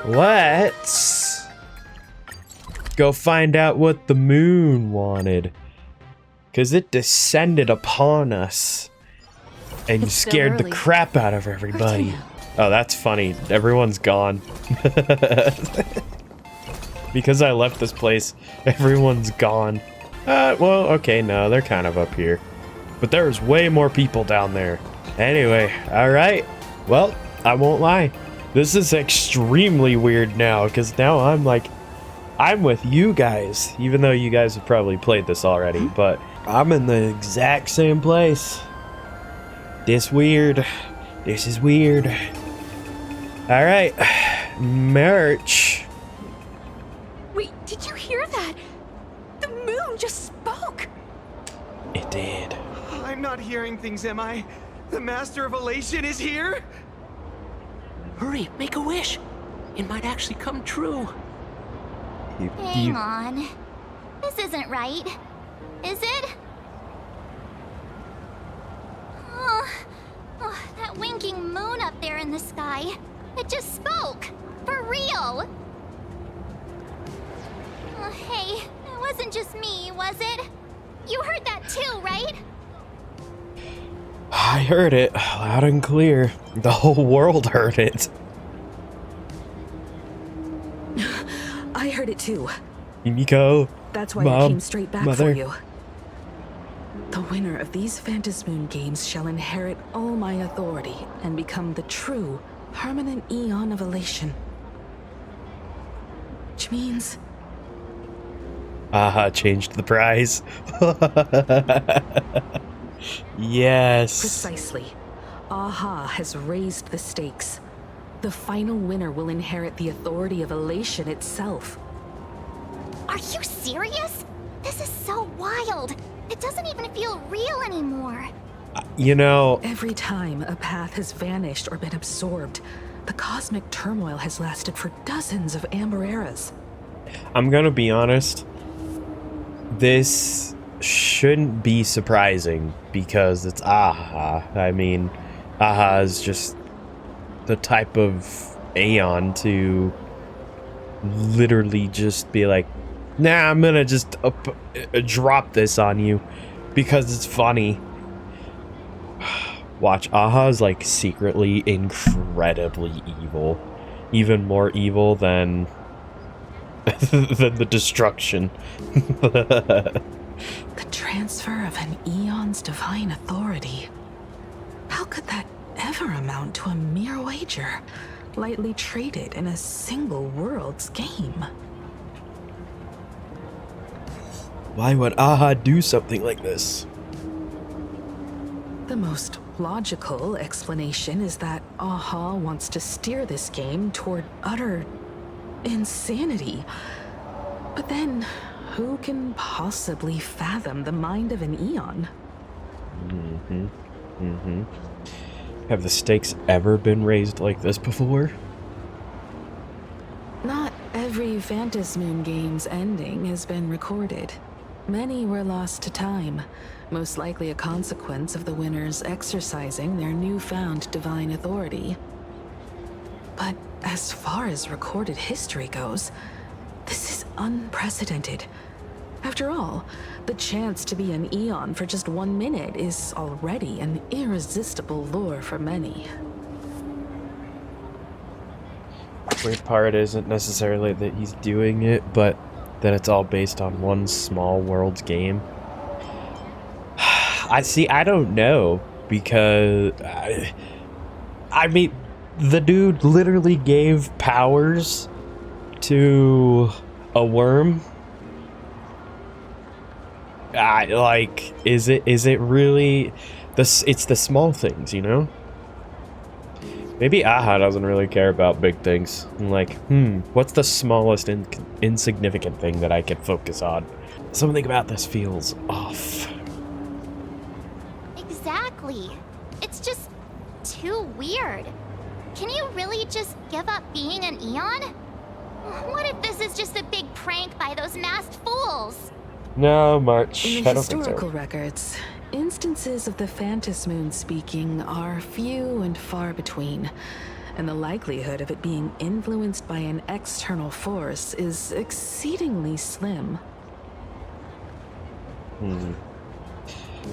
Let's go find out what the moon wanted. Because it descended upon us and scared the crap out of everybody. Oh, that's funny. Everyone's gone. Because I left this place, everyone's gone. Well, okay, no, they're kind of up here. But there's way more people down there. Anyway, alright. Well, I won't lie. This is extremely weird now, because now I'm with you guys. Even though you guys have probably played this already, but I'm in the exact same place. This is weird. Alright. Merch. Wait, did you hear that? The moon just spoke. It did. I'm not hearing things, am I? The Master of Elation is here? Hurry, make a wish. It might actually come true. Hang on. This isn't right. Is it? Oh, that winking moon up there in the sky. It just spoke. For real. Oh, hey, it wasn't just me, was it? You heard that too, right? I heard it loud and clear. The whole world heard it. I heard it too. Miko. That's why Mom, I came straight back Mother. for you. The winner of these Phantasmoon games shall inherit all my authority and become the true, permanent Eon of Elation. Which means... Aha, changed the prize. Yes. Precisely. Aha has raised the stakes. The final winner will inherit the authority of Elation itself. Are you serious? This is so wild. It doesn't even feel real anymore. You know, Every time a path has vanished or been absorbed, the cosmic turmoil has lasted for dozens of Amber eras. I'm gonna be honest. This shouldn't be surprising because it's Aha. I mean, Aha is just the type of Aeon to literally just be like, nah, I'm gonna just drop this on you because it's funny. Watch, Aha is like secretly incredibly evil. Even more evil than than the destruction. The transfer of an Eon's divine authority. How could that ever amount to a mere wager, lightly traded in a single world's game? Why would Aha do something like this? The most logical explanation is that Aha wants to steer this game toward utter insanity. But then, who can possibly fathom the mind of an Eon? Have the stakes ever been raised like this before? Not every Phantasmoon game's ending has been recorded. Many were lost to time, most likely a consequence of the winners exercising their newfound divine authority. But as far as recorded history goes, this is unprecedented. After all, the chance to be an Eon for just 1 minute is already an irresistible lure for many. Weird part isn't necessarily that he's doing it, but that it's all based on one small world's game. I don't know, because I mean, the dude literally gave powers to a worm. Like, is it really it's the small things, you know? Maybe Aha doesn't really care about big things. Like, what's the smallest insignificant thing that I can focus on? Something about this feels off. Exactly. It's just too weird. Can you really just give up being an Eon? What if this is just a big prank by those masked fools? No, much. In the I don't think historical so. records, instances of the Phantasmoon speaking are few and far between, and the likelihood of it being influenced by an external force is exceedingly slim.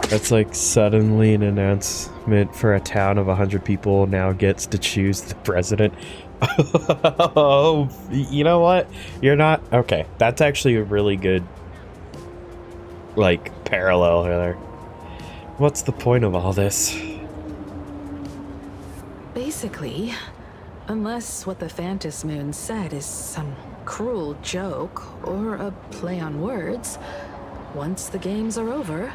That's like suddenly an announcement for a town of 100 people now gets to choose the president. Oh, you know what? You're not... Okay, that's actually a really good, like, parallel there. What's the point of all this? Basically, unless what the Phantom Moon said is some cruel joke or a play on words, once the games are over,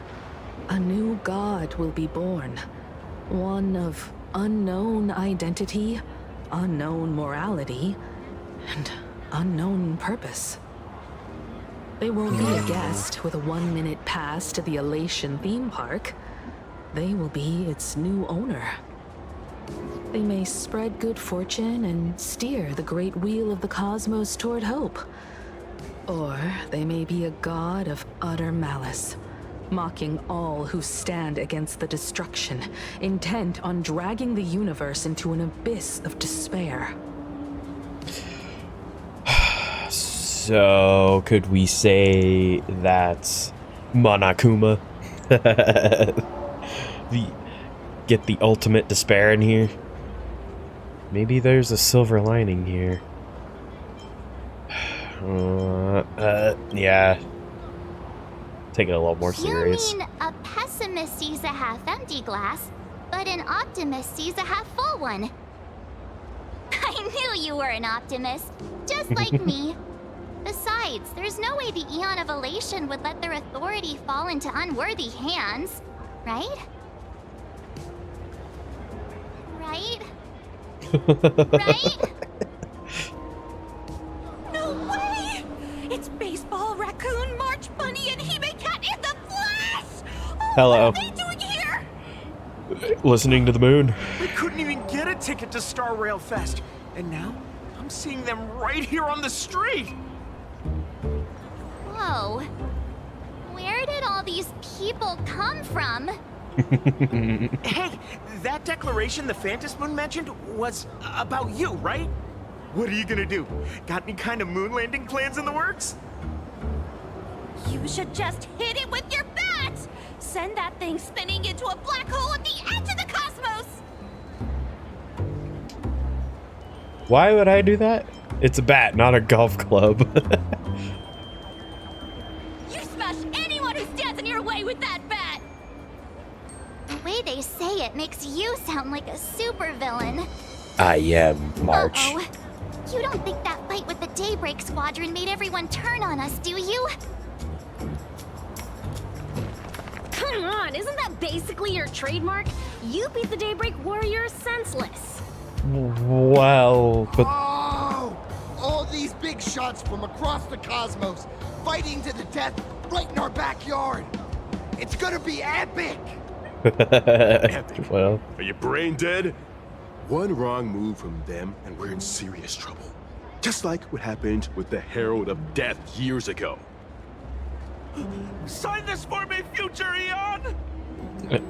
a new god will be born. One of unknown identity, unknown morality, and unknown purpose. They won't be a guest with a 1-minute pass to the Elation theme park. They will be its new owner. They may spread good fortune and steer the great wheel of the cosmos toward hope. Or they may be a god of utter malice, mocking all who stand against the destruction, intent on dragging the universe into an abyss of despair. So, could we say that's Monokuma? Get the ultimate despair in here? Maybe there's a silver lining here. Yeah. Take it a little more serious. You mean a pessimist sees a half-empty glass, but an optimist sees a half-full one? I knew you were an optimist, just like me. Besides, there's no way the Eon of Elation would let their authority fall into unworthy hands, right? Right? Right? No way! It's Baseball, Raccoon, March Bunny, and Hime Cat in the flesh! Oh, Hello. what are they doing here? Listening to the moon. We couldn't even get a ticket to Star Rail Fest, and now I'm seeing them right here on the street. Whoa. Where did all these people come from? Hey, that declaration the Phantom Moon mentioned was about you, right? What are you gonna do? Got any kind of moon landing plans in the works? You should just hit it with your bat! Send that thing spinning into a black hole at the edge of the cosmos! Why would I do that? It's a bat, not a golf club. You smash anyone who stands in your way with that bat! The way they say it makes you sound like a supervillain. I am March. Uh-oh. You don't think that fight with the Daybreak Squadron made everyone turn on us, do you? Come on, isn't that basically your trademark? You beat the Daybreak Warriors senseless. Well, but Oh! All these big shots from across the cosmos, fighting to the death right in our backyard. It's gonna be epic! Epic. well, Are you brain dead? One wrong move from them and we're in serious trouble. Just like what happened with the Herald of Death years ago. Sign this for me, future Eon!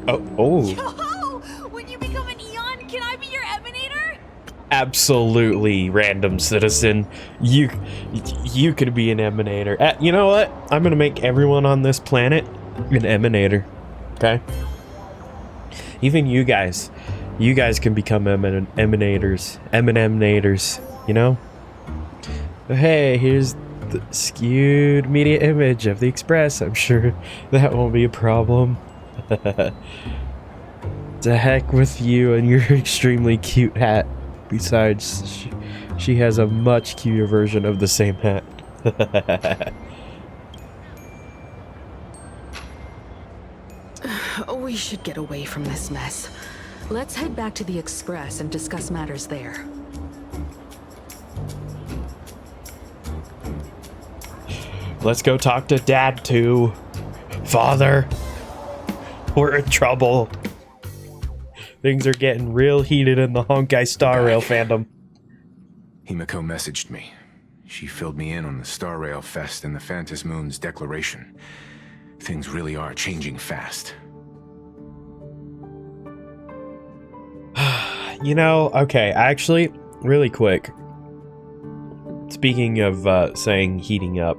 oh, Oh, when you become an Eon, can I be your Emanator? absolutely, random citizen. You could be an emanator. You know what? I'm gonna make everyone on this planet an emanator. Okay. Even you guys can become emanators, you know? Hey, here's the skewed media image of the Express. I'm sure that won't be a problem. To heck with you and your extremely cute hat. Besides, she has a much cuter version of the same hat. We should get away from this mess. Let's head back to the Express and discuss matters there. Let's go talk to Dad too. Father, we're in trouble. Things are getting real heated in the Honkai Star Rail fandom. Himiko messaged me. She filled me in on the Star Rail Fest and the Phantom Moon's declaration. Things really are changing fast. You know, okay, actually, really quick. Speaking of saying heating up,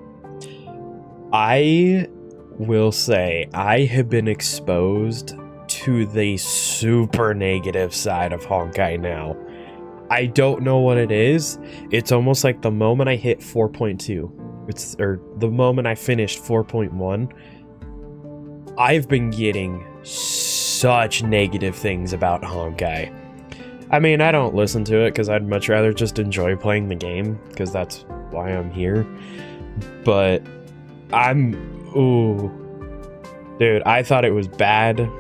I will say I have been exposed to the super negative side of Honkai now. I don't know what it is. It's almost like the moment I hit 4.2, or the moment I finished 4.1, I've been getting such negative things about Honkai. I mean, I don't listen to it because I'd much rather just enjoy playing the game, because that's why I'm here. But dude, I thought it was bad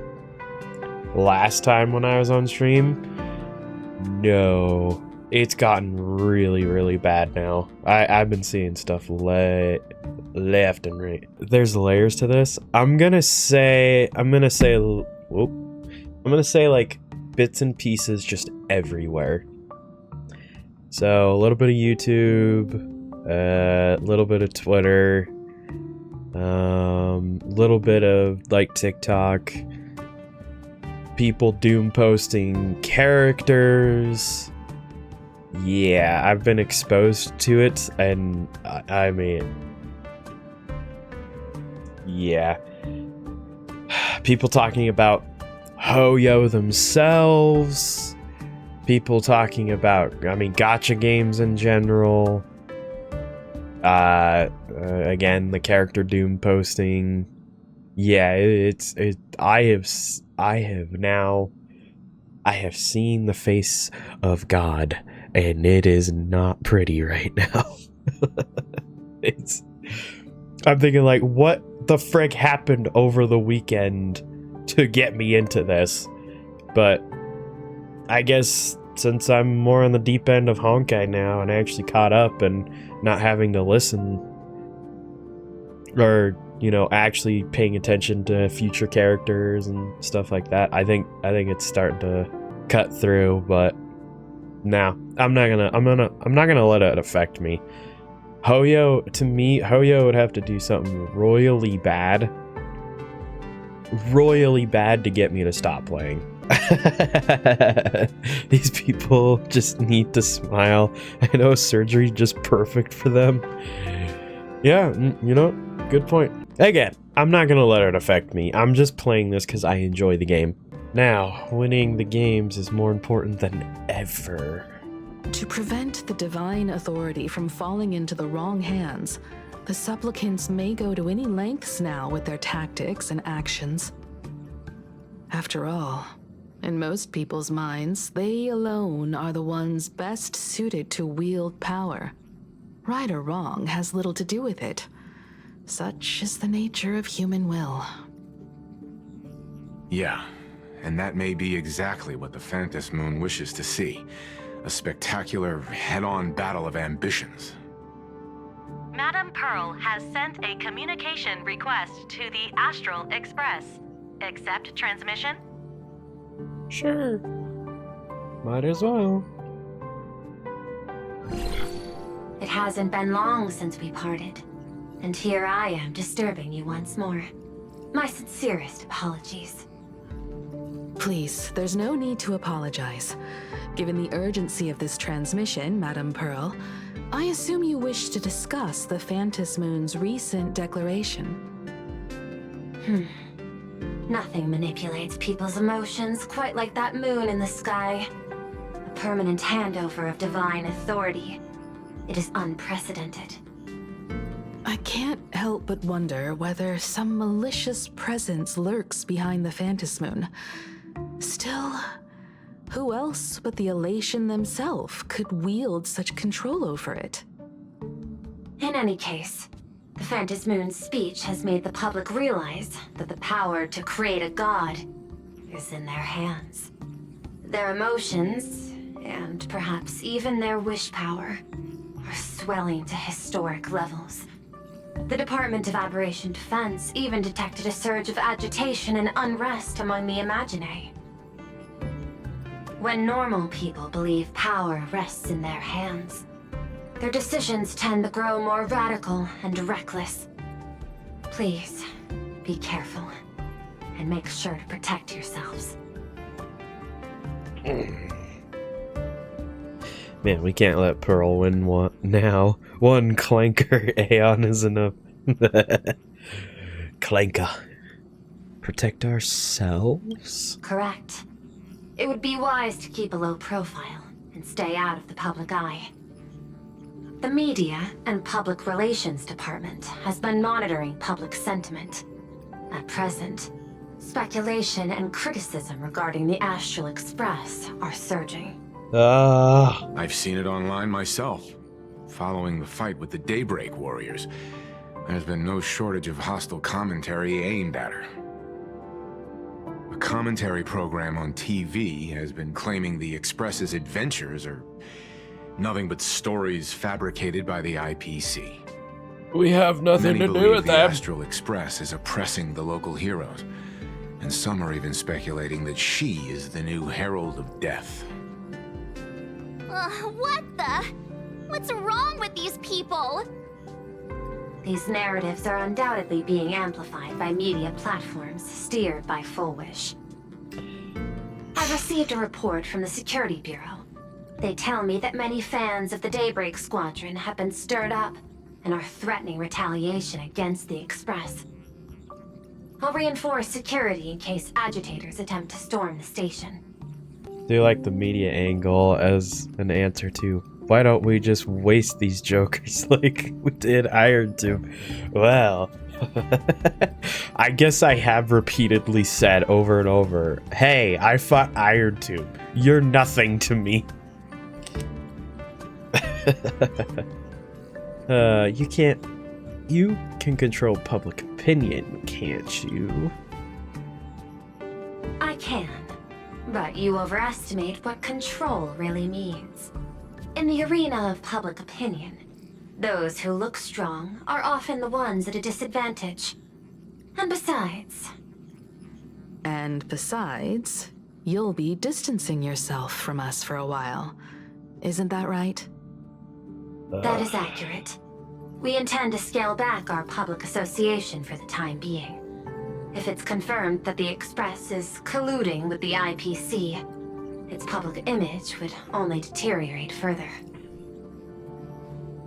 last time when I was on stream. No, it's gotten really, really bad now. I've been seeing stuff left and right. There's layers to this. I'm gonna say like bits and pieces just everywhere. So a little bit of YouTube, a little bit of Twitter, little bit of like TikTok, people doom posting characters. Yeah, I've been exposed to it, and I mean, yeah, people talking about Hoyo themselves, people talking about, I mean, gacha games in general. Again, the character doom posting. Yeah, I have seen the face of God, and it is not pretty right now. I'm thinking like, what the frick happened over the weekend to get me into this? But I guess since I'm more on the deep end of Honkai now and I actually caught up and not having to listen or, you know, actually paying attention to future characters and stuff like that, I think it's starting to cut through. But no, I'm not gonna let it affect me. Hoyo, to me, Hoyo would have to do something royally bad to get me to stop playing. These people just need to smile. I know surgery's just perfect for them. Yeah, you know, good point. Again, I'm not gonna let it affect me. I'm just playing this because I enjoy the game. Now, winning the games is more important than ever. To prevent the divine authority from falling into the wrong hands, the supplicants may go to any lengths now with their tactics and actions. After all, in most people's minds, they alone are the ones best suited to wield power. Right or wrong has little to do with it. Such is the nature of human will. Yeah, and that may be exactly what the Phantom Moon wishes to see. A spectacular, head-on battle of ambitions. Madame Pearl has sent a communication request to the Astral Express. Accept transmission? Sure. Might as well. It hasn't been long since we parted, and here I am disturbing you once more. My sincerest apologies. Please, there's no need to apologize. Given the urgency of this transmission, Madame Pearl, I assume you wish to discuss the Phantom Moon's recent declaration. Nothing manipulates people's emotions quite like that moon in the sky. A permanent handover of divine authority. It is unprecedented. I can't help but wonder whether some malicious presence lurks behind the Phantom Moon. Still, who else but the Elation themselves could wield such control over it? In any case, the Phantom Moon's speech has made the public realize that the power to create a god is in their hands. Their emotions, and perhaps even their wish power, are swelling to historic levels. The Department of Aberration Defense even detected a surge of agitation and unrest among the Imaginae. When normal people believe power rests in their hands, their decisions tend to grow more radical and reckless. Please, be careful, and make sure to protect yourselves. Man, we can't let Pearl win one now. One clanker Aeon is enough. Clanker. Protect ourselves? Correct. It would be wise to keep a low profile and stay out of the public eye. The media and public relations department has been monitoring public sentiment. At present, speculation and criticism regarding the Astral Express are surging. I've seen it online myself. Following the fight with the Daybreak Warriors, there's been no shortage of hostile commentary aimed at her. A commentary program on TV has been claiming the Express's adventures are nothing but stories fabricated by the IPC. We have nothing Many to do with the that. Astral Express is oppressing the local heroes, and some are even speculating that she is the new Herald of Death. What the? What's wrong with these people? These narratives are undoubtedly being amplified by media platforms steered by Full Wish. I've received a report from the Security Bureau. They tell me that many fans of the Daybreak Squadron have been stirred up and are threatening retaliation against the Express. I'll reinforce security in case agitators attempt to storm the station. Do you like the media angle as an answer to why don't we just waste these jokers like we did Iron Tube? Well, I guess I have repeatedly said over and over, hey, I fought Iron Tube. You're nothing to me. You can control public opinion, can't you? I can, but you overestimate what control really means. In the arena of public opinion, those who look strong are often the ones at a disadvantage. And besides, you'll be distancing yourself from us for a while. Isn't that right? That is accurate. We intend to scale back our public association for the time being. If it's confirmed that the Express is colluding with the IPC, its public image would only deteriorate further.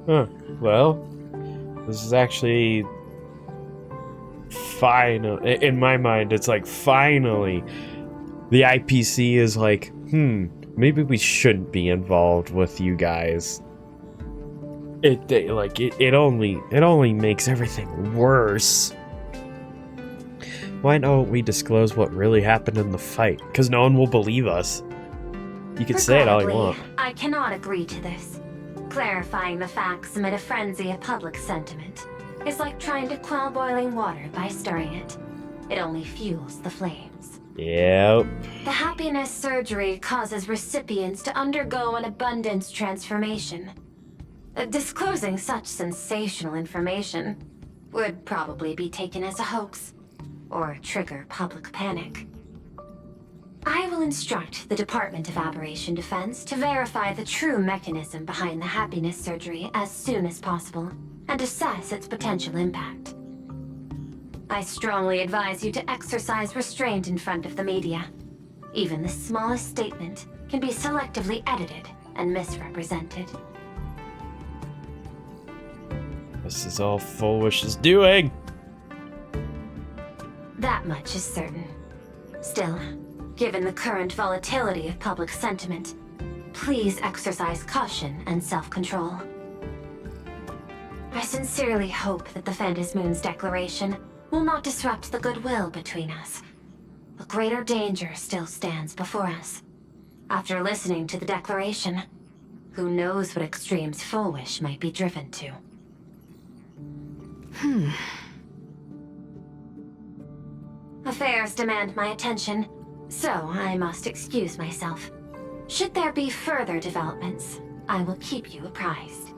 Huh. Well, this is actually final. In my mind, it's like only the IPC is like, maybe we shouldn't be involved with you guys. It only makes everything worse. Why don't we disclose what really happened in the fight? Because no one will believe us. You can say it all you want. I cannot agree to this. Clarifying the facts amid a frenzy of public sentiment is like trying to quell boiling water by stirring it. It only fuels the flames. Yep. The happiness surgery causes recipients to undergo an abundance transformation. Disclosing such sensational information would probably be taken as a hoax, or trigger public panic. I will instruct the Department of Aberration Defense to verify the true mechanism behind the happiness surgery as soon as possible, and assess its potential impact. I strongly advise you to exercise restraint in front of the media. Even the smallest statement can be selectively edited and misrepresented. This is all Full Wish is doing. That much is certain. Still, given the current volatility of public sentiment, please exercise caution and self-control. I sincerely hope that the Phantom Moon's declaration will not disrupt the goodwill between us. A greater danger still stands before us. After listening to the declaration, who knows what extremes Full Wish might be driven to. Affairs demand my attention, so I must excuse myself. Should there be further developments, I will keep you apprised.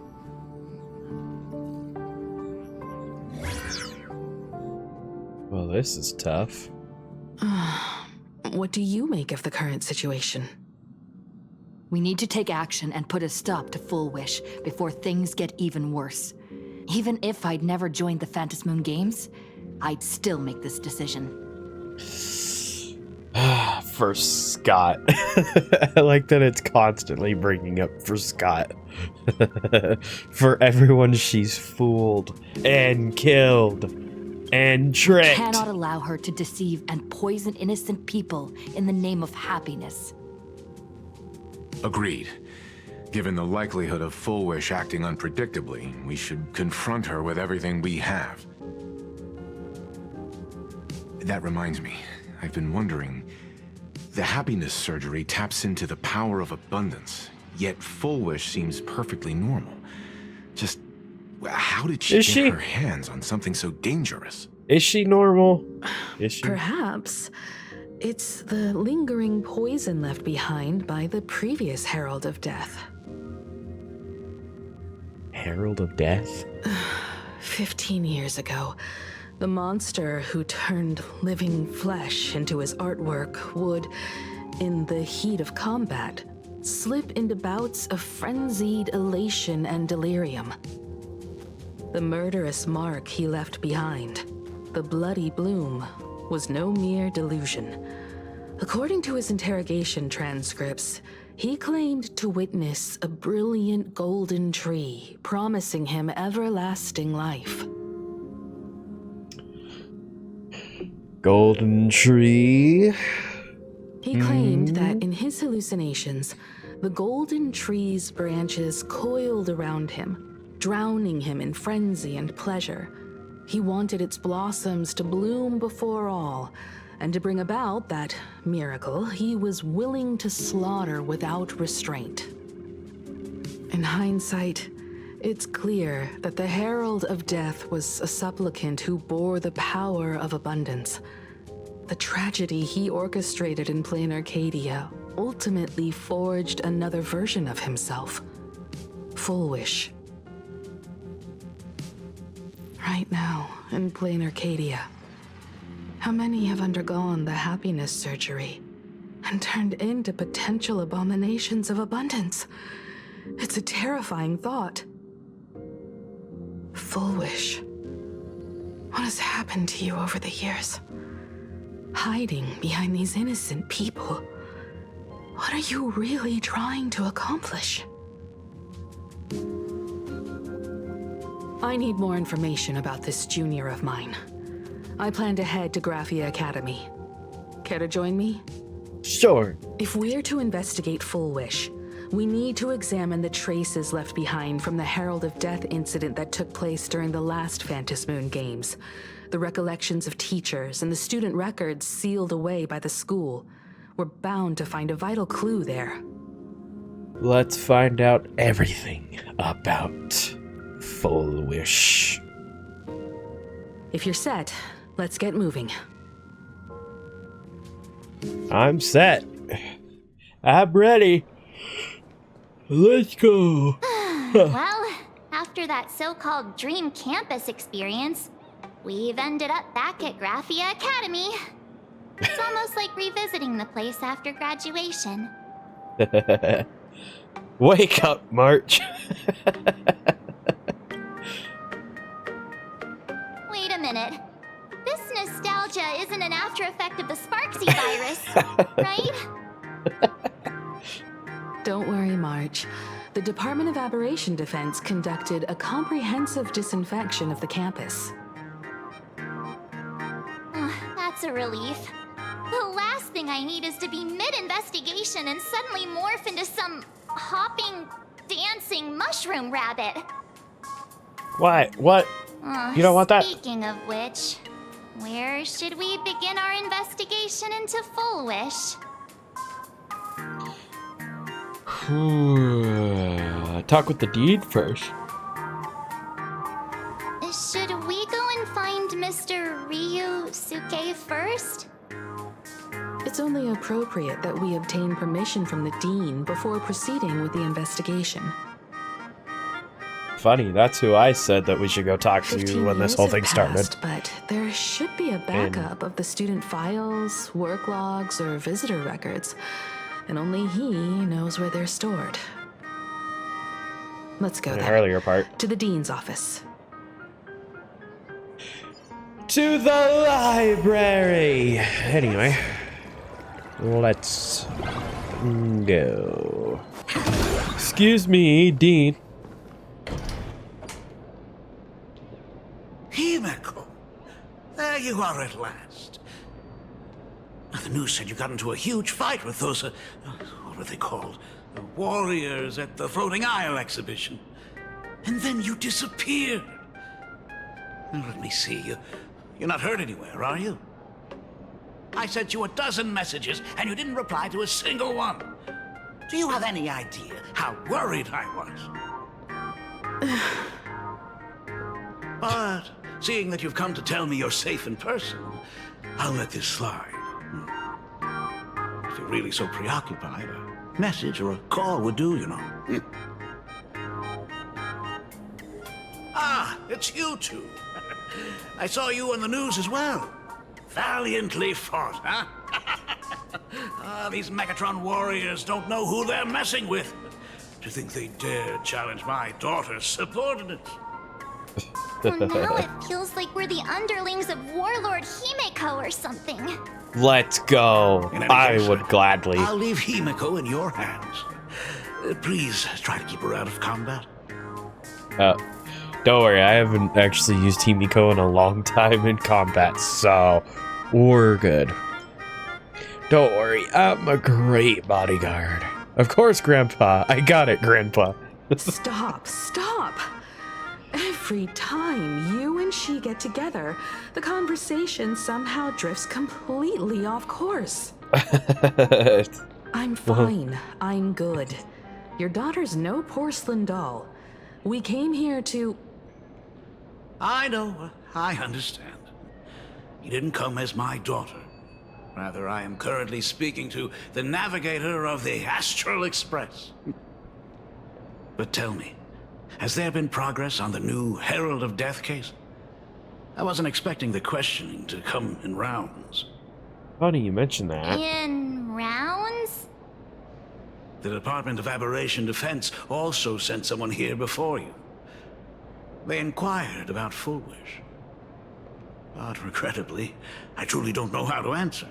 Well, this is tough. What do you make of the current situation? We need to take action and put a stop to Full Wish before things get even worse. Even if I'd never joined the Phantom Moon Games, I'd still make this decision. for Scott. I like that it's constantly bringing up for Scott. For everyone she's fooled and killed and tricked. We cannot allow her to deceive and poison innocent people in the name of happiness. Agreed. Given the likelihood of Full Wish acting unpredictably, we should confront her with everything we have. That reminds me, I've been wondering, the happiness surgery taps into the power of abundance, yet Full Wish seems perfectly normal. Just, how did she get her hands on something so dangerous? Is she normal? Is she? Perhaps. It's the lingering poison left behind by the previous Herald of Death. Herald of Death? 15 years ago, the monster who turned living flesh into his artwork would, in the heat of combat, slip into bouts of frenzied elation and delirium. The murderous mark he left behind, the bloody bloom, was no mere delusion. According to his interrogation transcripts, he claimed to witness a brilliant golden tree promising him everlasting life. Golden tree. He claimed that in his hallucinations, the golden tree's branches coiled around him, drowning him in frenzy and pleasure. He wanted its blossoms to bloom before all, and to bring about that miracle, he was willing to slaughter without restraint. In hindsight, it's clear that the Herald of Death was a supplicant who bore the power of abundance. The tragedy he orchestrated in Planarcadia ultimately forged another version of himself. Full Wish. Right now, in Planarcadia, how many have undergone the happiness surgery and turned into potential abominations of abundance? It's a terrifying thought. Full Wish. What has happened to you over the years? Hiding behind these innocent people. What are you really trying to accomplish? I need more information about this junior of mine. I plan to head to Graphia Academy. Care to join me? Sure. If we're to investigate Full Wish, we need to examine the traces left behind from the Herald of Death incident that took place during the last Phantom Moon Games. The recollections of teachers and the student records sealed away by the school. We're bound to find a vital clue there. Let's find out everything about Full Wish. If you're set, let's get moving. I'm set. I'm ready. Let's go. Well, after that so-called dream campus experience, we've ended up back at Graphia Academy. It's almost like revisiting the place after graduation. Wake up, March. Wait a minute. This nostalgia isn't an after effect of the Sparksy virus, right? Don't worry, March. The Department of Aberration Defense conducted a comprehensive disinfection of the campus. That's a relief. The last thing I need is to be mid-investigation and suddenly morph into some hopping, dancing mushroom rabbit. Why? What? You don't want that? Speaking of which, where should we begin our investigation into Full Wish? Talk with the deed first. Should we go and find Mr. Ryusuke first? It's only appropriate that we obtain permission from the Dean before proceeding with the investigation. Funny, that's who I said that we should go talk to 15 when this years whole have thing started. passed, but there should be a backup of the student files, work logs, or visitor records, and only he knows where they're stored. Let's go The there. earlier part. To the Dean's office. To the library! Anyway. Let's go. Excuse me, Dean. Himeko! There you are at last. The news said you got into a huge fight with those, what were they called? The warriors at the Floating Isle exhibition. And then you disappeared. Let me see. You're not hurt anywhere, are you? I sent you a dozen messages, and you didn't reply to a single one. Do you have any idea how worried I was? But, seeing that you've come to tell me you're safe in person, I'll let this slide. If you're really so preoccupied, a message or a call would do, you know. Ah, it's you two. I saw you on the news as well. Valiantly fought, huh? These Megatron warriors don't know who they're messing with. To think they dare challenge my daughter's subordinates. Well, now it feels like we're the underlings of Warlord Himeko or something. Let's go. I would gladly. I'll leave Himeko in your hands. Please try to keep her out of combat. Don't worry, I haven't actually used Himeko in a long time in combat, so we're good. Don't worry, I'm a great bodyguard. Of course, Grandpa. I got it, Grandpa. Stop. Every time you and she get together, the conversation somehow drifts completely off course. I'm fine. I'm good. Your daughter's no porcelain doll. We came here to... I know. I understand. You didn't come as my daughter. Rather, I am currently speaking to the navigator of the Astral Express. But tell me, has there been progress on the new Herald of Death case? I wasn't expecting the questioning to come in rounds. Funny you mention that. In rounds? The Department of Aberration Defense also sent someone here before you. They inquired about Full Wish. But regrettably, I truly don't know how to answer.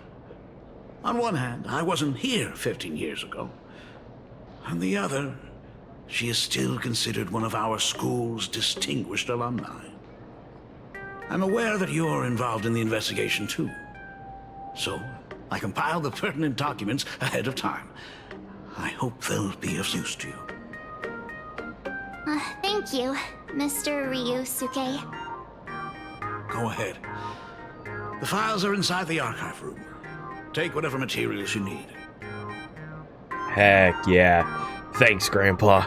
On one hand, I wasn't here 15 years ago. On the other, she is still considered one of our school's distinguished alumni. I'm aware that you're involved in the investigation too. So, I compiled the pertinent documents ahead of time. I hope they'll be of use to you. Thank you, Mr. Ryusuke. Go ahead. The files are inside the archive room. Take whatever materials you need. Heck yeah. Thanks, Grandpa.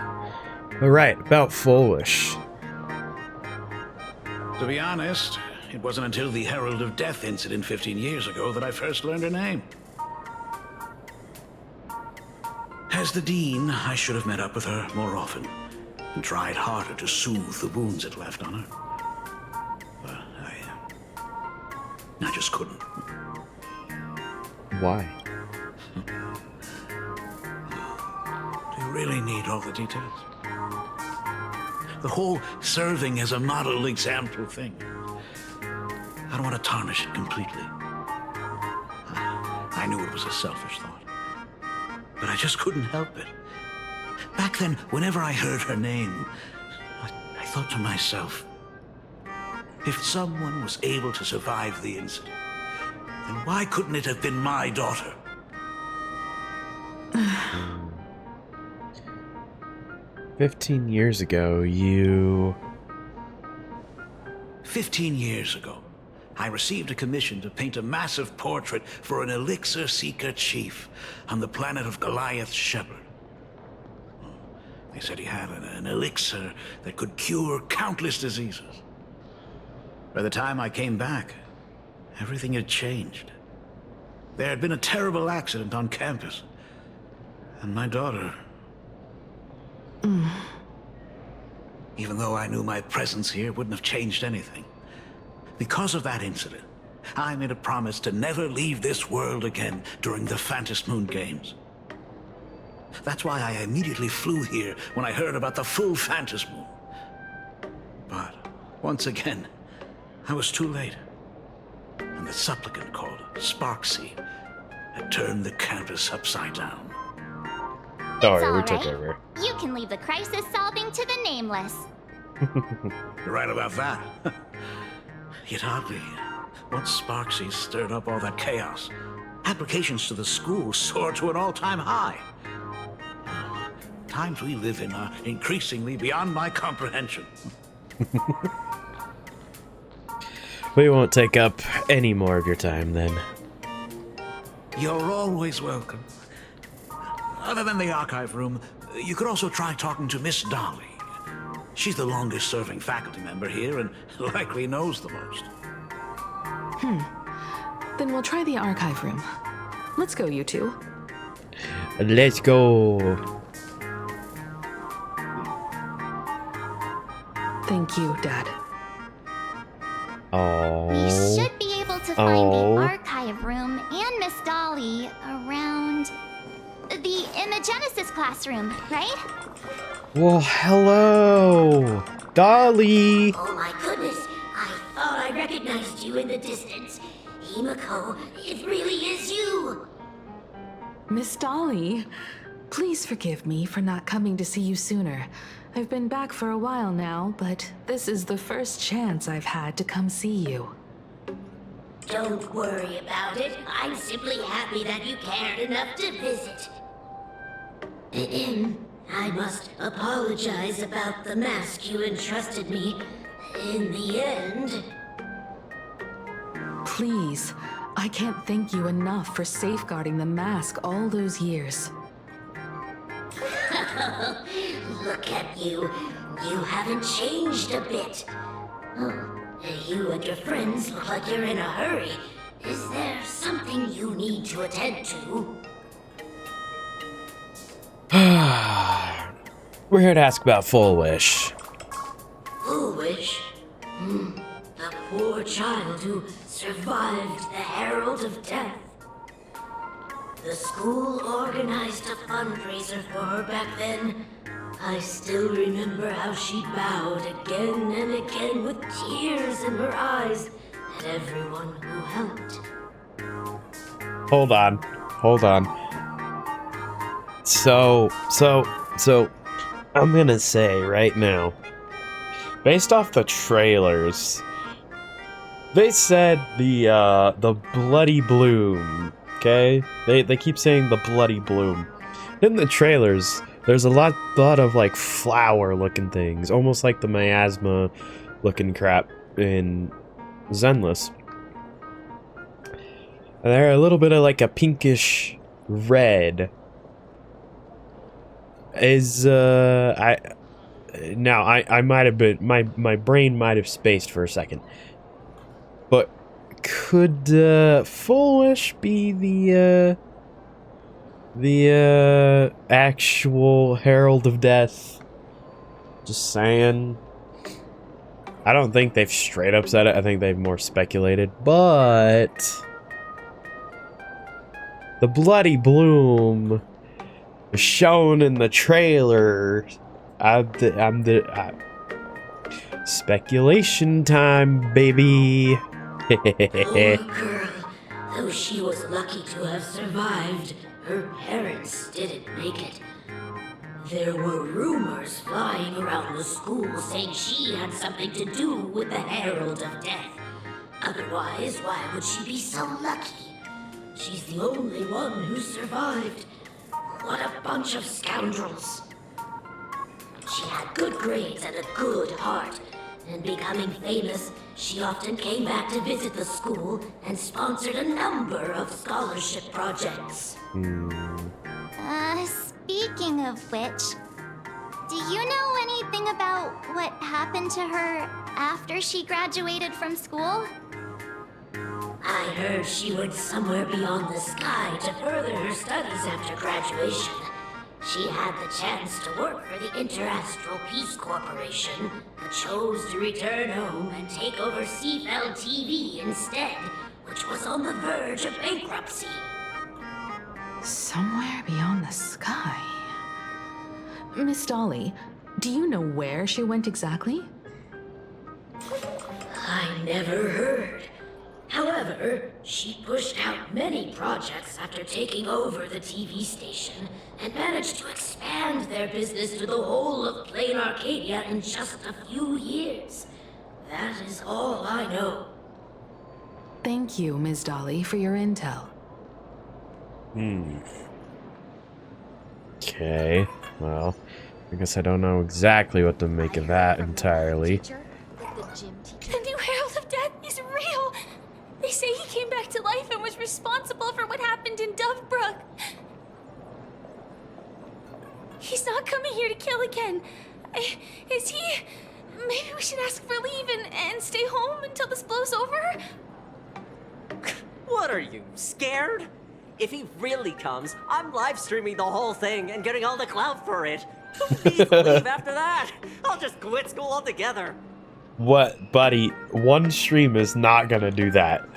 Alright, about Full Wish. To be honest, it wasn't until the Herald of Death incident 15 years ago that I first learned her name. As the Dean, I should have met up with her more often and tried harder to soothe the wounds it left on her. But I just couldn't. Why? Do you really need all the details? The whole serving as a model example thing. I don't want to tarnish it completely. I knew it was a selfish thought. But I just couldn't help it. Back then, whenever I heard her name, I thought to myself, if someone was able to survive the incident, then why couldn't it have been my daughter? 15 years ago, you... 15 years ago, I received a commission to paint a massive portrait for an elixir seeker chief on the planet of Goliath Shepherd. They said he had an elixir that could cure countless diseases. By the time I came back, everything had changed. There had been a terrible accident on campus, and my daughter... Even though I knew my presence here wouldn't have changed anything. Because of that incident, I made a promise to never leave this world again during the Phantom Moon Games. That's why I immediately flew here when I heard about the full Phantom Moon. But, once again, I was too late. And the supplicant called Sparkseed had turned the campus upside down. Don't worry, all we took right. over. You can leave the crisis solving to the nameless. You're right about that. Yet oddly, once Sparksy stirred up all that chaos, applications to the school soared to an all-time high. Times we live in are increasingly beyond my comprehension. We won't take up any more of your time then. You're always welcome. Other than the archive room, you could also try talking to Miss Dolly. She's the longest-serving faculty member here and likely knows the most. Then we'll try the archive room. Let's go, you two. Let's go. Thank you, Dad. Oh. We should be able to find the archive room and Miss Dolly around the Imagenesis classroom, right? Well, hello, Dolly. Oh my goodness, I thought I recognized you in the distance. Himiko, it really is you! Miss Dolly, please forgive me for not coming to see you sooner. I've been back for a while now, but this is the first chance I've had to come see you. Don't worry about it. I'm simply happy that you cared enough to visit. I must apologize about the mask you entrusted me. In the end... Please, I can't thank you enough for safeguarding the mask all those years. Look at you. You haven't changed a bit. You and your friends look like you're in a hurry. Is there something you need to attend to? We're here to ask about Full Wish. Foolish? The poor child who survived the Herald of Death. The school organized a fundraiser for her back then. I still remember how she bowed again and again with tears in her eyes at everyone who helped. Hold on. So, I'm gonna say right now, based off the trailers, they said the Bloody Bloom, okay? They keep saying the Bloody Bloom. In the trailers, there's a lot of like flower-looking things, almost like the miasma-looking crap in Zenless. And they're a little bit of like a pinkish red. I might have been my brain might have spaced for a second. But could Full Wish be the actual Herald of Death? Just saying. I don't think they've straight up said it. I think they've more speculated. But the Bloody Bloom shown in the trailer. Speculation time, baby. Poor girl. Though she was lucky to have survived, her parents didn't make it. There were rumors flying around the school saying she had something to do with the Herald of Death. Otherwise, why would she be so lucky? She's the only one who survived. What a bunch of scoundrels. She had good grades and a good heart, and becoming famous, she often came back to visit the school and sponsored a number of scholarship projects. Speaking of which, do you know anything about what happened to her after she graduated from school? I heard she went somewhere beyond the sky to further her studies after graduation. She had the chance to work for the Interastral Peace Corporation, but chose to return home and take over Seafell TV instead, which was on the verge of bankruptcy. Somewhere beyond the sky. Miss Dolly, do you know where she went exactly? I never heard. However, However, she pushed out many projects after taking over the TV station and managed to expand their business to the whole of Planarcadia in just a few years. That is all I know. Thank you, Ms. Dolly, for your intel. Okay, well, I guess I don't know exactly what to make of that entirely. The new Herald of Death is real! They say he came back to life and was responsible for what happened in Dovebrook. He's not coming here to kill again. Is he? Maybe we should ask for leave and stay home until this blows over? What are you, scared? If he really comes, I'm live streaming the whole thing and getting all the clout for it. Who needs leave after that? I'll just quit school altogether. What, buddy? One stream is not gonna do that.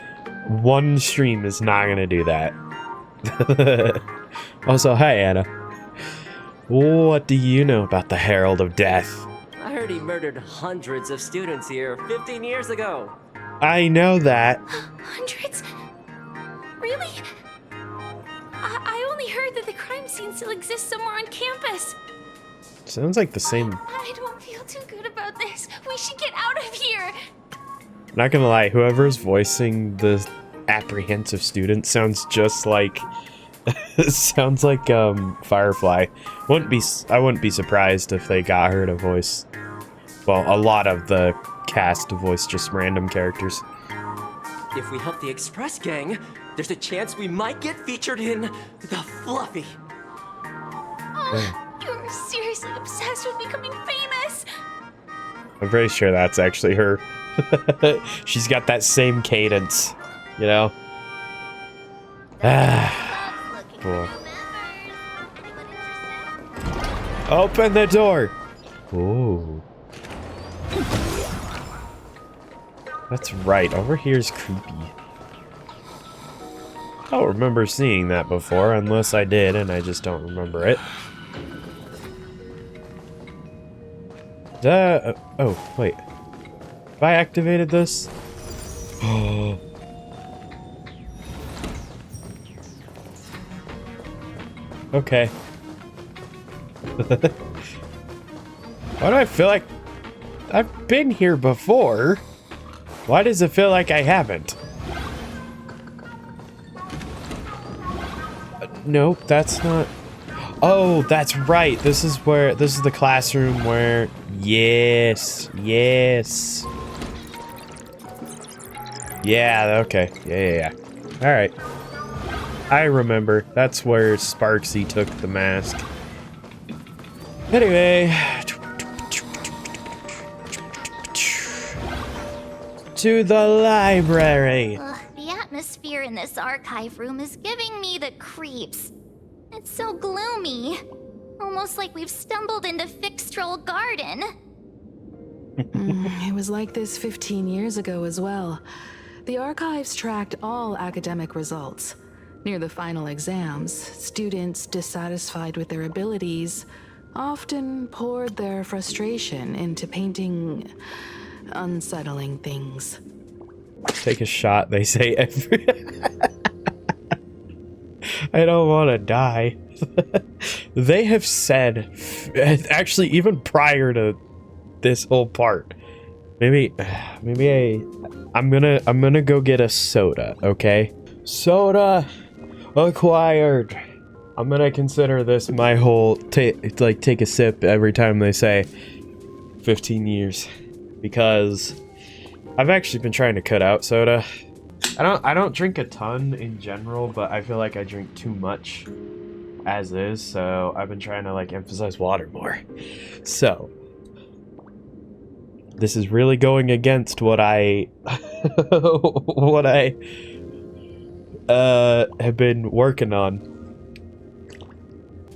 One stream is not gonna do that. Also, hi, Anna. What do you know about the Herald of Death? I heard he murdered hundreds of students here 15 years ago. I know that. Hundreds? Really? I only heard that the crime scene still exists somewhere on campus. Sounds like the same. I don't feel too good about this. We should get out of here. Not gonna lie, whoever's voicing the apprehensive student sounds just like sounds like Firefly. I wouldn't be surprised if they got her to voice, well, a lot of the cast to voice just random characters. If we help the Express Gang, there's a chance we might get featured in The Fluffy. Oh, you're seriously obsessed with becoming famous. I'm pretty sure that's actually her. She's got that same cadence, you know? Ah, boy. Open the door! Ooh. That's right, over here's creepy. I don't remember seeing that before, unless I did and I just don't remember it. Oh, wait. Have I activated this? Oh. Okay. Why do I feel like I've been here before? Why does it feel like I haven't? Nope, that's not. Oh, that's right. This is the classroom where. Yes. Yeah, okay. Yeah. All right. I remember. That's where Sparksy took the mask. Anyway. To the library. The atmosphere in this archive room is giving me the creeps. It's so gloomy. Almost like we've stumbled into Fixtroll Garden. It was like this 15 years ago as well. The archives tracked all academic results. Near the final exams, students dissatisfied with their abilities often poured their frustration into painting unsettling things. Take a shot, they say every... I don't want to die. They have said, actually, even prior to this whole part, maybe I'm gonna go get a soda, okay? Soda acquired. I'm gonna consider this my whole take a sip every time they say 15 years, because I've actually been trying to cut out soda. I don't drink a ton in general, but I feel like I drink too much as is, so I've been trying to like emphasize water more. So this is really going against what I have been working on.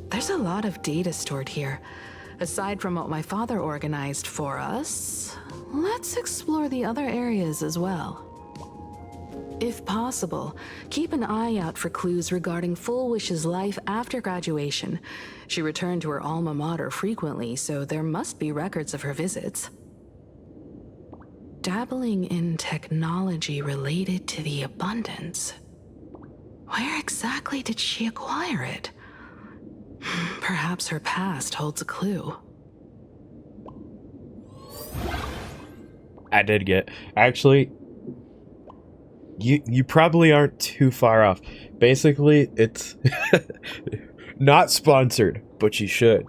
There's a lot of data stored here. Aside from what my father organized for us, let's explore the other areas as well. If possible, keep an eye out for clues regarding Full Wish's life after graduation. She returned to her alma mater frequently, so there must be records of her visits. dabbling in technology related to the abundance. Where exactly did she acquire it? Perhaps her past holds a clue. I did get... Actually, you probably aren't too far off. Basically, it's not sponsored, but you should.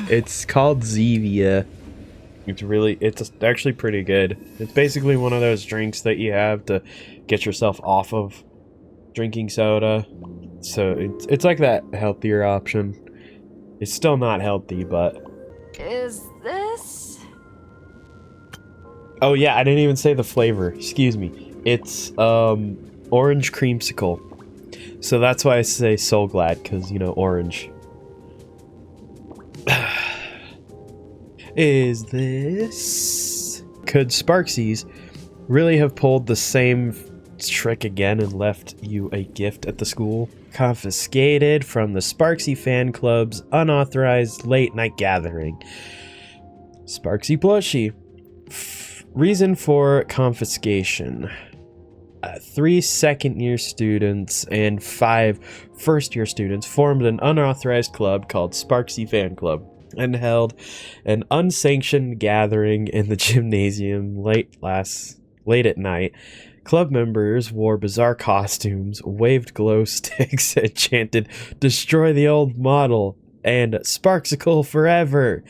It's called Zevia. It's actually pretty good. It's basically one of those drinks that you have to get yourself off of drinking soda. So it's like that healthier option. It's still not healthy, but... Is this? Oh yeah, I didn't even say the flavor. Excuse me. It's orange creamsicle. So that's why I say Soul Glad, because, you know, orange. Is this... Could Sparksies really have pulled the same trick again and left you a gift at the school? Confiscated from the Sparksy fan club's unauthorized late night gathering. Sparksy plushie. Reason for confiscation. 3 second-year students and 5 first-year students formed an unauthorized club called Sparksy Fan Club and held an unsanctioned gathering in the gymnasium late at night. Club members wore bizarre costumes, waved glow sticks, and chanted, "Destroy the old model" and "Sparksicle forever,"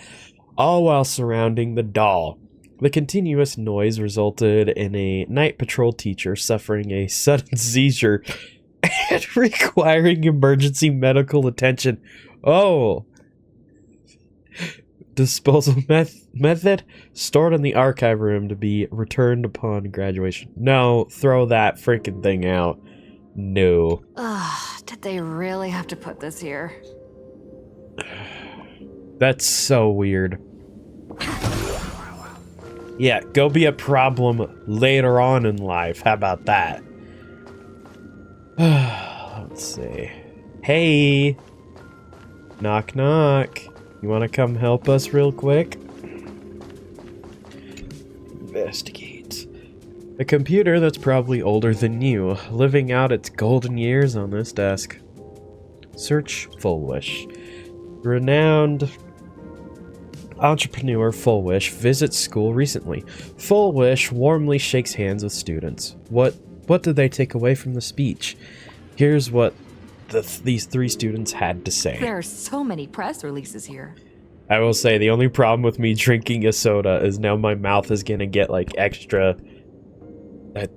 all while surrounding the doll. The continuous noise resulted in a night patrol teacher suffering a sudden seizure and requiring emergency medical attention. Oh. Disposal method? Stored in the archive room to be returned upon graduation. No, throw that freaking thing out. No. Ugh, did they really have to put this here? That's so weird. Yeah, go be a problem later on in life. How about that? Let's see. Hey! Knock knock. You want to come help us real quick? Investigate. A computer that's probably older than you, living out its golden years on this desk. Search Fullwish. Renowned entrepreneur Fullwish visits school recently. Fullwish warmly shakes hands with students. What did they take away from the speech? Here's what these 3 students had to say. There are so many press releases here. I will say the only problem with me drinking a soda is now my mouth is gonna get like extra.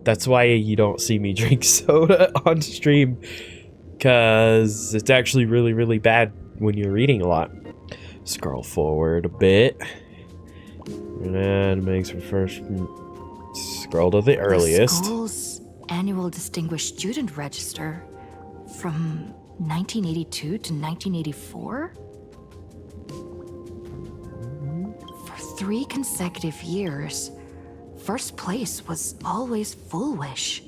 That's why you don't see me drink soda on stream, because it's actually really, really bad when you're reading a lot. Scroll forward a bit. And makes for first. Scroll to the earliest. The school's annual Distinguished Student Register from 1982 to 1984? For 3 consecutive years, first place was always Fullwish.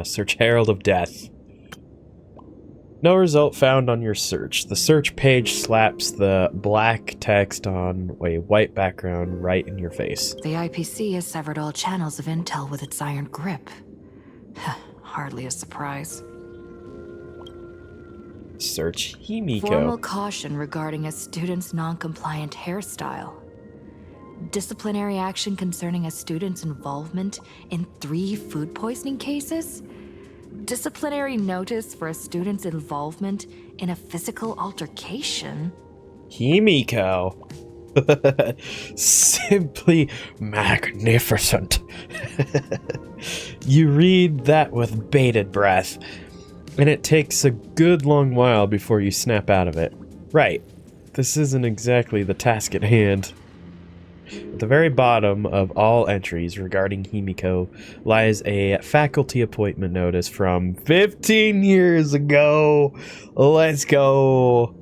Search Herald of Death. No result found on your search. The search page slaps the black text on a white background right in your face. The IPC has severed all channels of intel with its iron grip. Hardly a surprise. Search Himiko. Formal caution regarding a student's non-compliant hairstyle. Disciplinary action concerning a student's involvement in 3 food poisoning cases. Disciplinary notice for a student's involvement in a physical altercation. Himiko. Simply magnificent. You read that with bated breath, and it takes a good long while before you snap out of it. Right, this isn't exactly the task at hand. At the very bottom of all entries regarding Himiko lies a faculty appointment notice from 15 years ago. Let's go.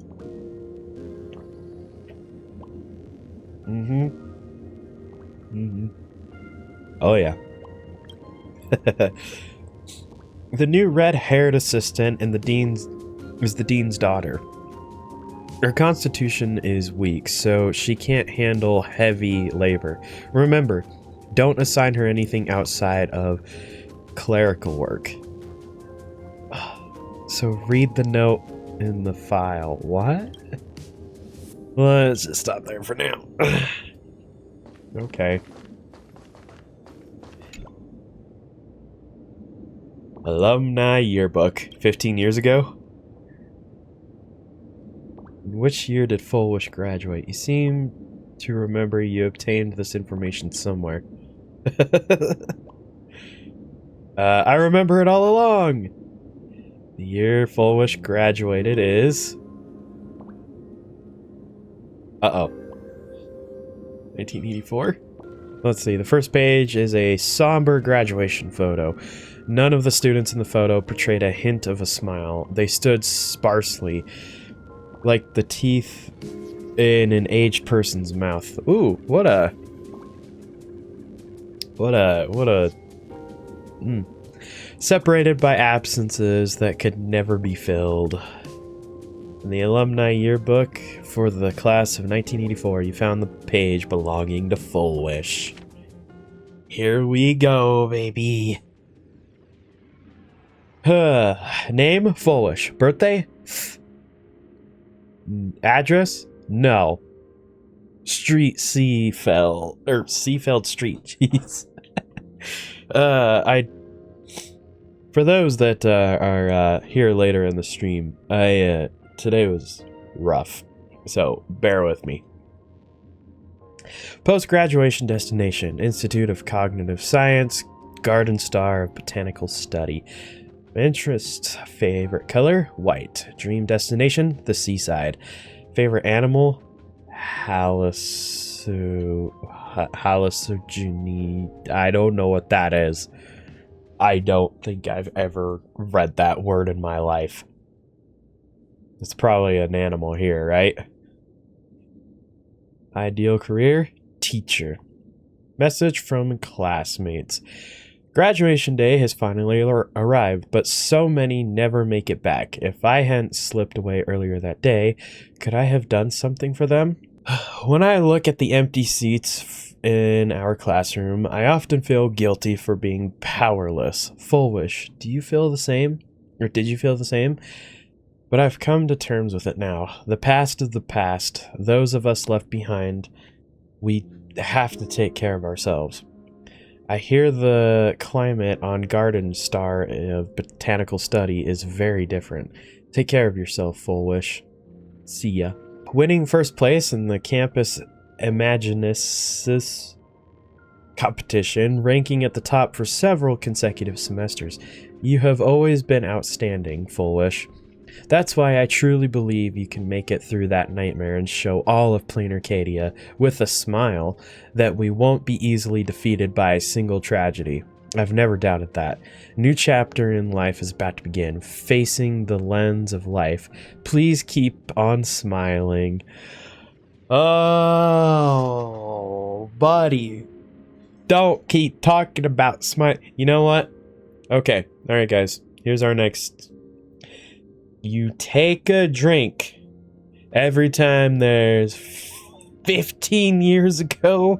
Oh yeah. The new red-haired assistant and is the dean's daughter. Her constitution is weak, so she can't handle heavy labor. Remember, don't assign her anything outside of clerical work. So read the note in the file. What? Let's just stop there for now. Okay. Alumni yearbook. 15 years ago? In which year did Full Wish graduate? You seem to remember you obtained this information somewhere. I remember it all along! The year Full Wish graduated is... Uh-oh. 1984? Let's see, the first page is a somber graduation photo. None of the students in the photo portrayed a hint of a smile. They stood sparsely, like the teeth in an aged person's mouth. Ooh, what a... Separated by absences that could never be filled. In the alumni yearbook for the class of 1984, you found the page belonging to Full Wish. Here we go, baby. Name? Full Wish. Birthday? Address? No. Street Seafeld. Or Seafeld Street. Jeez. For those that are here later in the stream, today was rough, so bear with me. Post-graduation destination: Institute of Cognitive Science, Garden Star of Botanical Study. Interest: favorite color? White. Dream destination? The seaside. Favorite animal? Hallucinogene. I don't know what that is. I don't think I've ever read that word in my life. It's probably an animal here, right? Ideal career? Teacher. Message from classmates. Graduation day has finally arrived, but so many never make it back. If I hadn't slipped away earlier that day, could I have done something for them? When I look at the empty seats in our classroom, I often feel guilty for being powerless. Full Wish, do you feel the same? Or did you feel the same? But I've come to terms with it now. The past is the past. Those of us left behind, we have to take care of ourselves. I hear the climate on Garden Star of Botanical Study is very different. Take care of yourself, Full Wish. See ya. Winning first place in the campus Imaginesis competition, ranking at the top for several consecutive semesters. You have always been outstanding, Full Wish. That's why I truly believe you can make it through that nightmare and show all of Planarcadia, with a smile, that we won't be easily defeated by a single tragedy. I've never doubted that. New chapter in life is about to begin, facing the lens of life. Please keep on smiling. Oh, buddy. Don't keep talking about smile. You know what? Okay. Alright, guys. Here's our next. You take a drink every time there's 15 years ago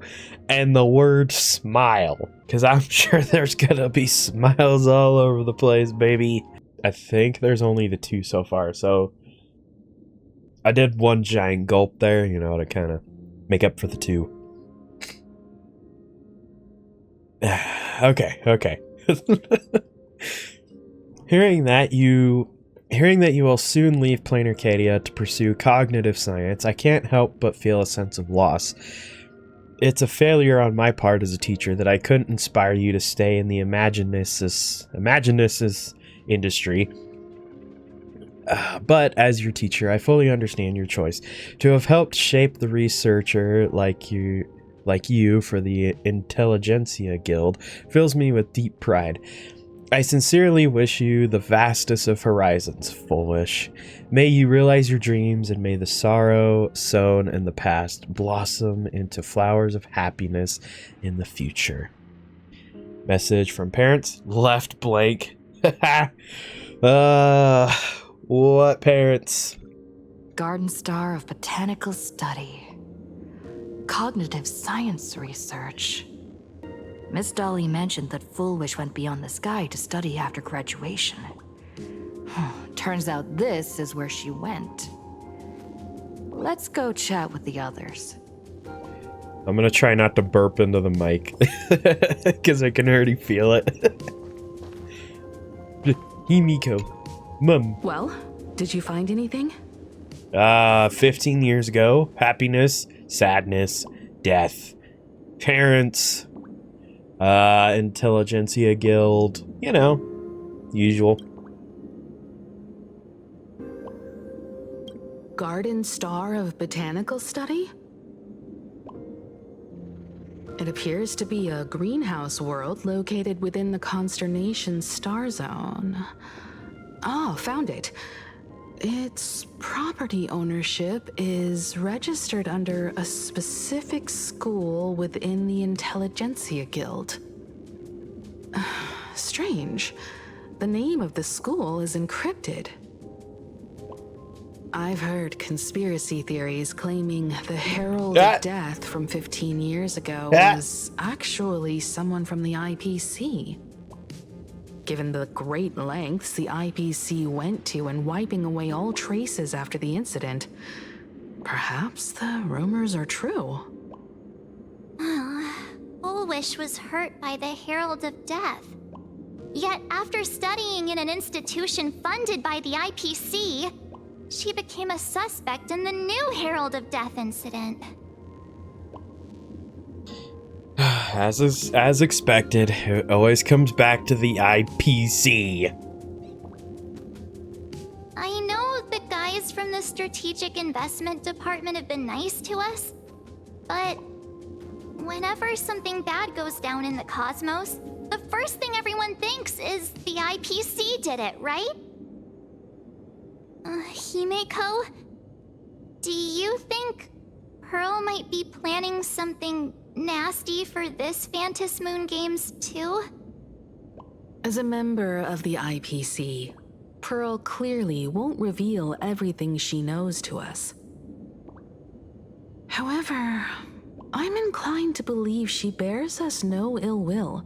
and the word smile. Because I'm sure there's gonna be smiles all over the place, baby. I think there's only the 2 so far, so I did one giant gulp there, you know, to kind of make up for the 2. Okay. Hearing that you will soon leave Planarcadia to pursue cognitive science, I can't help but feel a sense of loss. It's a failure on my part as a teacher that I couldn't inspire you to stay in the Imaginesis industry. But as your teacher, I fully understand your choice. To have helped shape the researcher like you for the Intelligentsia Guild fills me with deep pride. I sincerely wish you the vastest of horizons, Full Wish. May you realize your dreams, and may the sorrow sown in the past blossom into flowers of happiness in the future. Message from parents, left blank. What parents? Garden Star of Botanical Study. Cognitive science research. Miss Dolly mentioned that Foolish went beyond the sky to study after graduation. Turns out this is where she went. Let's go chat with the others. I'm gonna try not to burp into the mic, because I can already feel it. Hey, Miko. Mum. Well, did you find anything? 15 years ago, happiness, sadness, death, parents, Intelligentsia Guild, you know, usual. Garden Star of Botanical Study? It appears to be a greenhouse world located within the Consternation Star Zone. Oh, found it. Its property ownership is registered under a specific school within the Intelligentsia Guild. Strange. The name of the school is encrypted. I've heard conspiracy theories claiming the Herald of Death from 15 years ago was actually someone from the IPC. Given the great lengths the IPC went to in wiping away all traces after the incident, perhaps the rumors are true. Foolish was hurt by the Herald of Death. Yet after studying in an institution funded by the IPC, she became a suspect in the new Herald of Death incident. As expected, it always comes back to the IPC. I know the guys from the Strategic Investment Department have been nice to us, but whenever something bad goes down in the cosmos, the first thing everyone thinks is the IPC did it, right? Himeko, do you think Pearl might be planning something nasty for this Phantom Moon Games too? As a member of the IPC, Pearl clearly won't reveal everything she knows to us. However, I'm inclined to believe she bears us no ill will.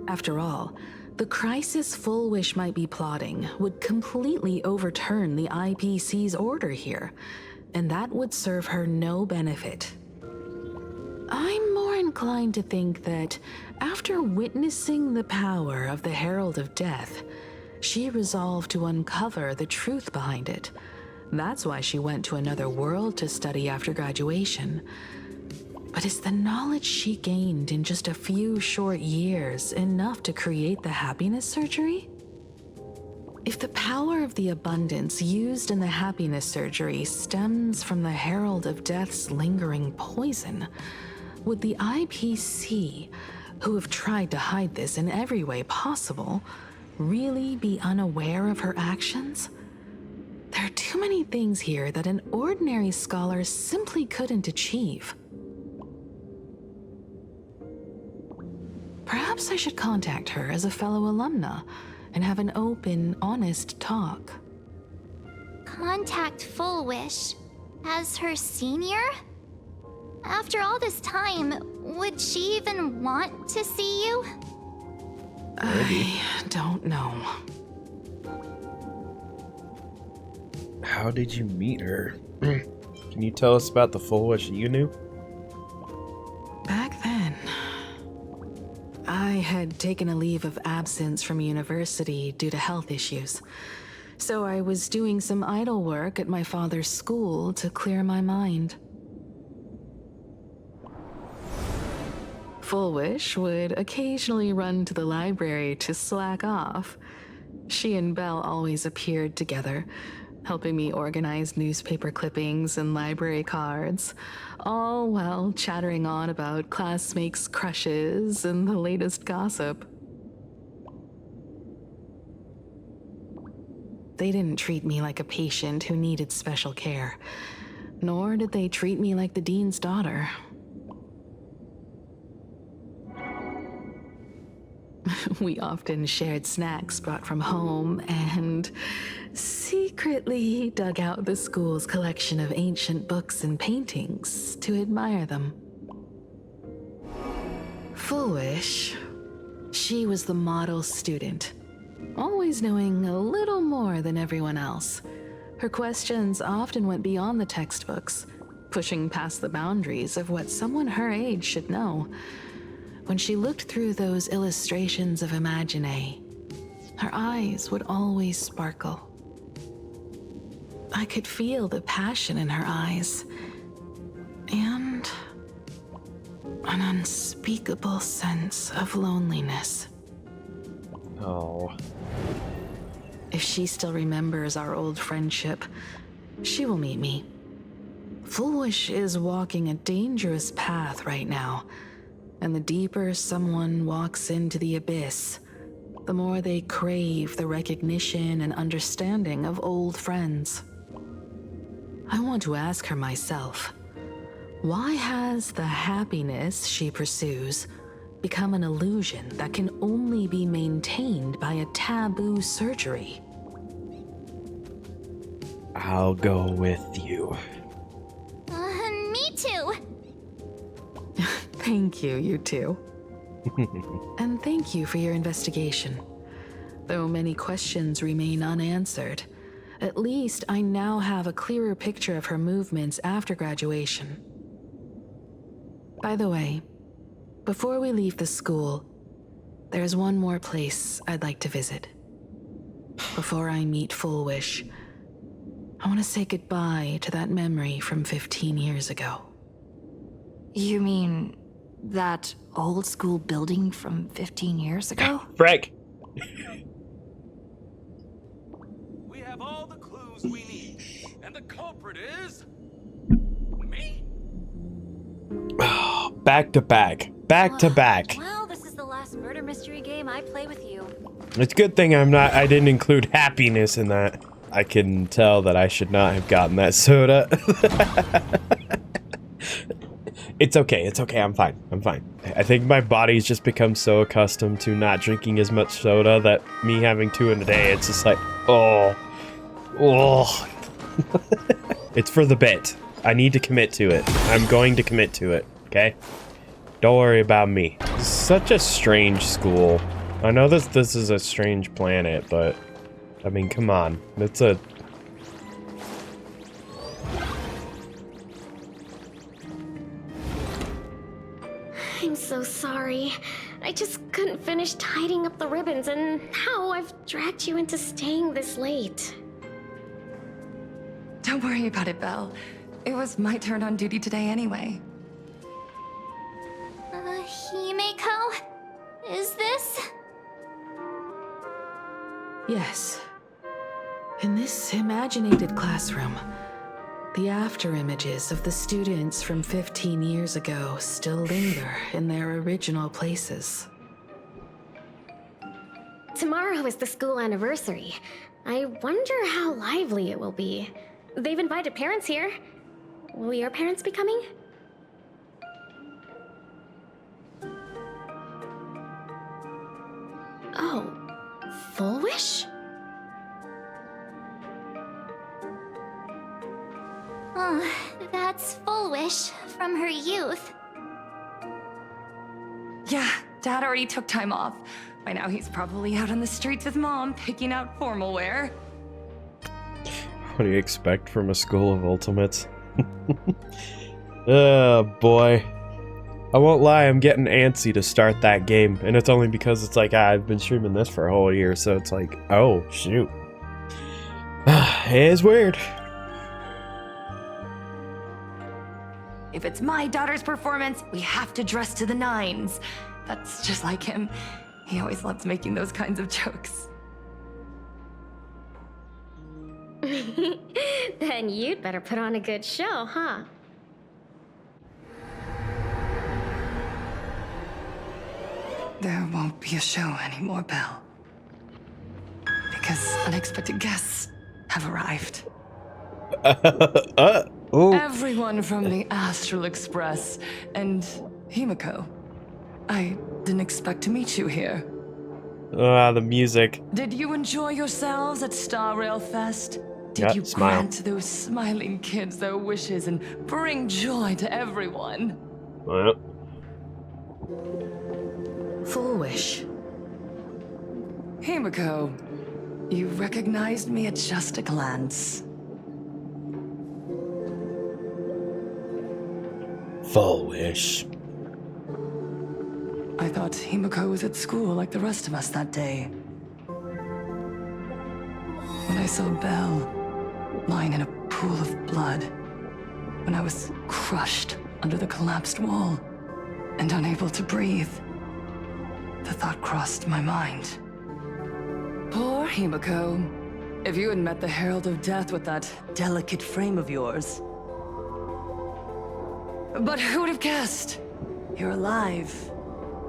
After all, the crisis Foolish might be plotting would completely overturn the IPC's order here, and that would serve her no benefit. I'm more inclined to think that after witnessing the power of the Herald of Death, she resolved to uncover the truth behind it. That's why she went to another world to study after graduation. But is the knowledge she gained in just a few short years enough to create the happiness surgery? If the power of the abundance used in the happiness surgery stems from the Herald of Death's lingering poison, would the IPC, who have tried to hide this in every way possible, really be unaware of her actions? There are too many things here that an ordinary scholar simply couldn't achieve. Perhaps I should contact her as a fellow alumna and have an open, honest talk. Contact Foolish as her senior? After all this time, would she even want to see you? I don't know. How did you meet her? Can you tell us about the Foolish you knew? Back then, I had taken a leave of absence from university due to health issues. So I was doing some idle work at my father's school to clear my mind. Foolish would occasionally run to the library to slack off. She and Belle always appeared together, helping me organize newspaper clippings and library cards, all while chattering on about classmates' crushes and the latest gossip. They didn't treat me like a patient who needed special care, nor did they treat me like the dean's daughter. We often shared snacks brought from home and secretly dug out the school's collection of ancient books and paintings to admire them. Foolish, she was the model student, always knowing a little more than everyone else. Her questions often went beyond the textbooks, pushing past the boundaries of what someone her age should know. When she looked through those illustrations of Imagine, her eyes would always sparkle. I could feel the passion in her eyes, and an unspeakable sense of loneliness. Oh. If she still remembers our old friendship, she will meet me. Foolish is walking a dangerous path right now, and the deeper someone walks into the abyss, the more they crave the recognition and understanding of old friends. I want to ask her myself, why has the happiness she pursues become an illusion that can only be maintained by a taboo surgery? I'll go with you. Me too. Thank you, you two. And thank you for your investigation. Though many questions remain unanswered, at least I now have a clearer picture of her movements after graduation. By the way, before we leave the school, there's one more place I'd like to visit. Before I meet Foolish, I want to say goodbye to that memory from 15 years ago. You mean that old school building from 15 years ago? Frank! We have all the clues we need, and the culprit is... me? Back to back. Back to back. Well, this is the last murder mystery game I play with you. It's a good thing I didn't include happiness in that. I can tell that I should not have gotten that soda. It's okay, I'm fine. I think my body's just become so accustomed to not drinking as much soda that me having 2 in a day, it's just like, oh. It's for the bit. I need to commit to it. I'm going to commit to it, okay? Don't worry about me. It's such a strange school. I know this is a strange planet, but I mean, come on. It's a... I'm so sorry. I just couldn't finish tidying up the ribbons, and now I've dragged you into staying this late. Don't worry about it, Belle. It was my turn on duty today anyway. Himeko? Is this? Yes. In this imaginated classroom, the after images of the students from 15 years ago still linger in their original places. Tomorrow is the school anniversary. I wonder how lively it will be. They've invited parents here. Will your parents be coming? Oh, Foolish? Oh, that's Foolish from her youth. Yeah, Dad already took time off. By now he's probably out on the streets with Mom, picking out formal wear. What do you expect from a school of ultimates? Oh, boy. I won't lie, I'm getting antsy to start that game, and it's only because it's like, I've been streaming this for a whole year, so it's like, oh, shoot. It is weird. If it's my daughter's performance, we have to dress to the nines. That's just like him. He always loves making those kinds of jokes. Then you'd better put on a good show, huh? There won't be a show anymore, Belle. Because unexpected guests have arrived. Everyone from the Astral Express and Himeko. I didn't expect to meet you here. Ah, the music. Did you enjoy yourselves at Star Rail Fest? Did Yeah, you smile. grant those smiling kids their wishes and bring joy to everyone? Well. Full wish. Himiko, you recognized me at just a glance. Full wish. I thought Himiko was at school like the rest of us that day. When I saw Belle lying in a pool of blood, when I was crushed under the collapsed wall and unable to breathe, the thought crossed my mind. Poor Himiko. If you had met the Herald of Death with that delicate frame of yours. But who would have guessed? You're alive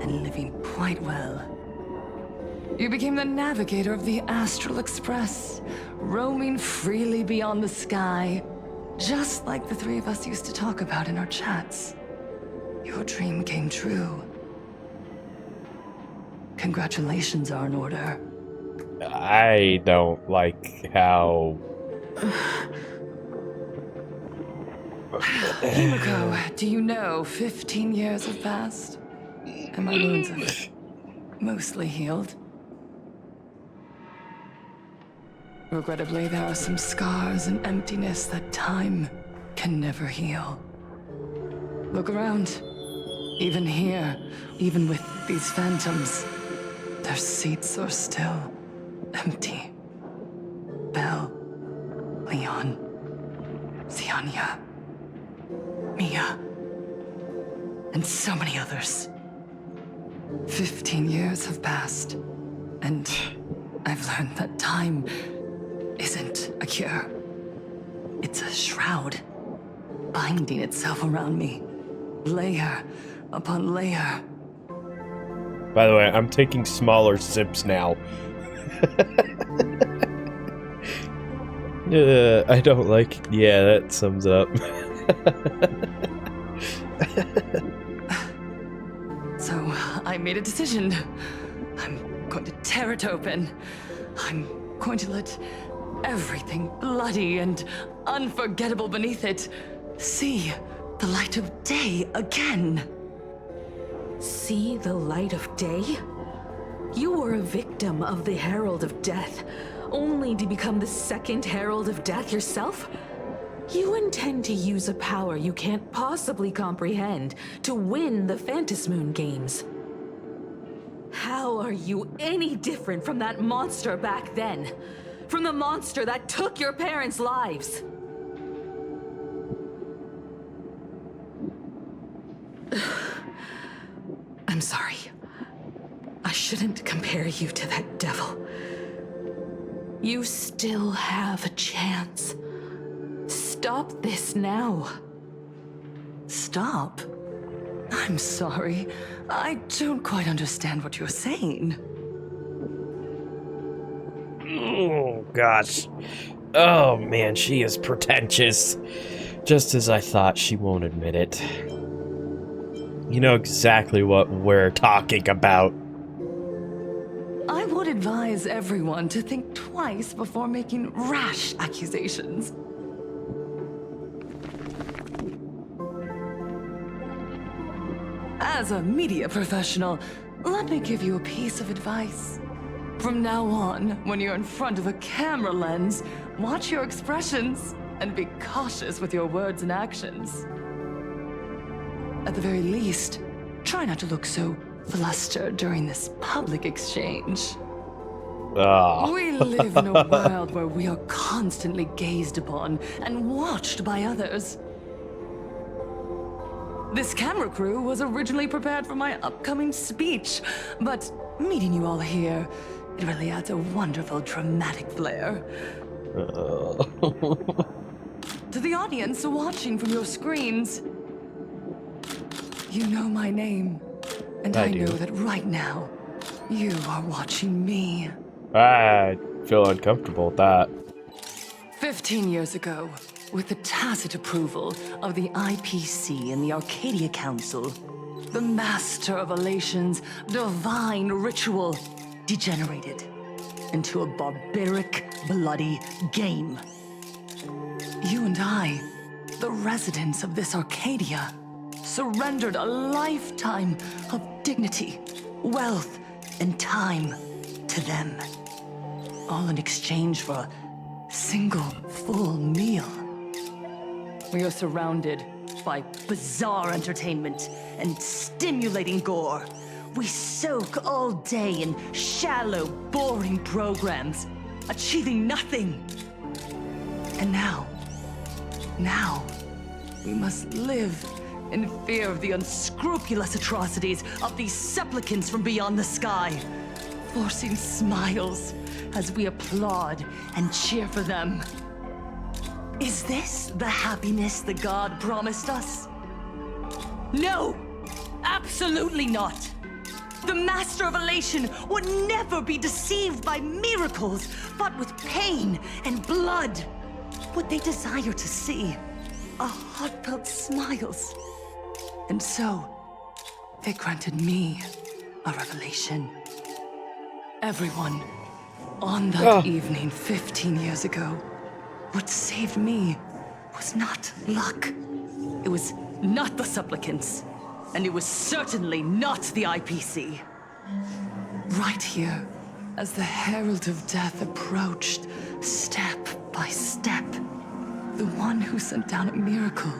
and living quite well. You became the navigator of the Astral Express, roaming freely beyond the sky, just like the three of us used to talk about in our chats. Your dream came true. Congratulations are in order. I don't like how... Himiko, do you know 15 years have passed? And my wounds have mostly healed. Regrettably, there are some scars and emptiness that time can never heal. Look around. Even here, even with these phantoms, their seats are still empty. Belle, Leon, Xianya, Mia, and so many others. 15 years have passed, and I've learned that time isn't a cure. It's a shroud, binding itself around me, layer upon layer. By the way, I'm taking smaller sips now. I don't like... Yeah, that sums it up. So, I made a decision. I'm going to tear it open. I'm going to let everything bloody and unforgettable beneath it see the light of day again. See the light of day? You were a victim of the Herald of Death, only to become the second Herald of Death yourself? You intend to use a power you can't possibly comprehend to win the Phantasmoon games. How are you any different from that monster back then? From the monster that took your parents' lives? I'm sorry. I shouldn't compare you to that devil. You still have a chance. Stop this now. Stop? I'm sorry. I don't quite understand what you're saying. Oh, gosh. Oh, man, she is pretentious. Just as I thought, she won't admit it. You know exactly what we're talking about. I would advise everyone to think twice before making rash accusations. As a media professional, let me give you a piece of advice. From now on, when you're in front of a camera lens, watch your expressions and be cautious with your words and actions. At the very least, try not to look so flustered during this public exchange. We live in a world where we are constantly gazed upon and watched by others. This camera crew was originally prepared for my upcoming speech, but meeting you all here, it really adds a wonderful dramatic flair. To the audience watching from your screens, you know my name, and I know that right now, you are watching me. I feel uncomfortable with that. 15 years ago, with the tacit approval of the IPC and the Arcadia Council, the master of Elation's divine ritual degenerated into a barbaric, bloody game. You and I, the residents of this Arcadia, surrendered a lifetime of dignity, wealth, and time to them. All in exchange for a single full meal. We are surrounded by bizarre entertainment and stimulating gore. We soak all day in shallow, boring programs, achieving nothing. And now, we must live in fear of the unscrupulous atrocities of these supplicants from beyond the sky, forcing smiles as we applaud and cheer for them. Is this the happiness that God promised us? No! Absolutely not! The Master of Elation would never be deceived by miracles, but with pain and blood. What they desire to see are heartfelt smiles. And so, they granted me a revelation. Everyone, on that evening 15 years ago, what saved me was not luck. It was not the supplicants, and it was certainly not the IPC. Right here, as the Herald of Death approached, step by step, the one who sent down a miracle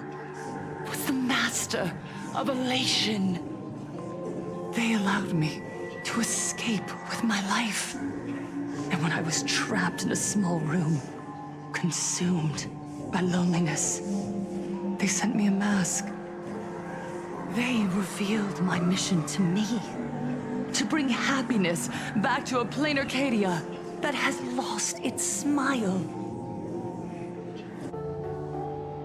was the Master of Elation. They allowed me to escape with my life. And when I was trapped in a small room, consumed by loneliness, they sent me a mask. They revealed my mission to me, to bring happiness back to a Planarcadia that has lost its smile.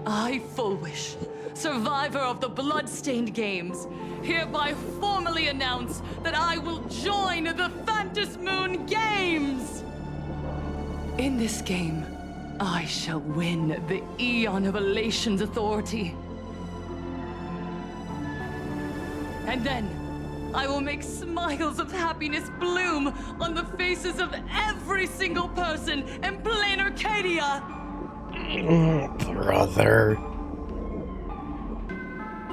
I, Fullwish, survivor of the Bloodstained Games, hereby formally announce that I will join the Phantasmoon Games! In this game, I shall win the Eon of Elation's authority. And then, I will make smiles of happiness bloom on the faces of every single person in Planarcadia! Brother.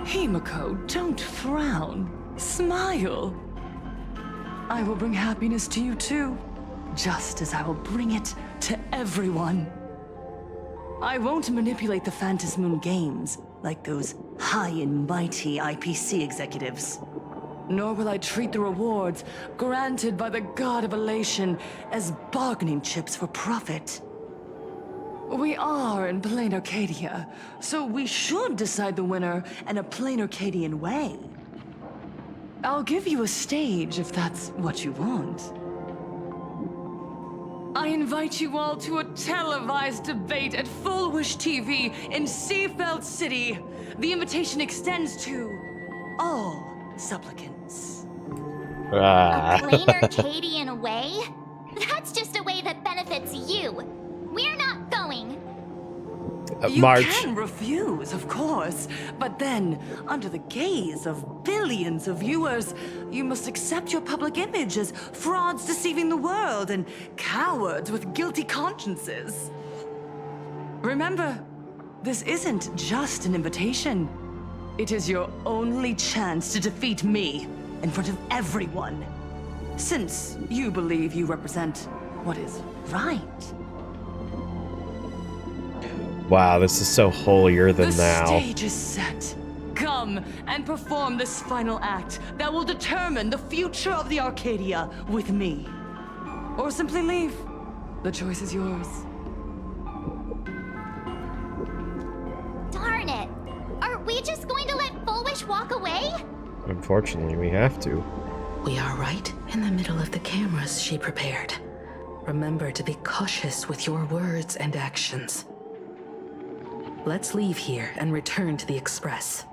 Himiko, don't frown. Smile. I will bring happiness to you too, just as I will bring it to everyone. I won't manipulate the Phantasmoon Games like those high and mighty IPC executives. Nor will I treat the rewards granted by the God of Elation as bargaining chips for profit. We are in Planarcadia, so we should decide the winner in a Planarcadian way. I'll give you a stage if that's what you want. I invite you all to a televised debate at Fullwish TV in Seafeld City. The invitation extends to all supplicants. A Planarcadian way? That's just a way that benefits you. We're not going. You March. can refuse, of course, but then, under the gaze of billions of viewers, you must accept your public image as frauds deceiving the world and cowards with guilty consciences. Remember, this isn't just an invitation. It is your only chance to defeat me in front of everyone, since you believe you represent what is right. Wow, this is so holier than thou. The stage is set. Come and perform this final act that will determine the future of the Arcadia with me. Or simply leave. The choice is yours. Darn it! Are we just going to let Fullwish walk away? Unfortunately, we have to. We are right in the middle of the cameras she prepared. Remember to be cautious with your words and actions. Let's leave here and return to the Express.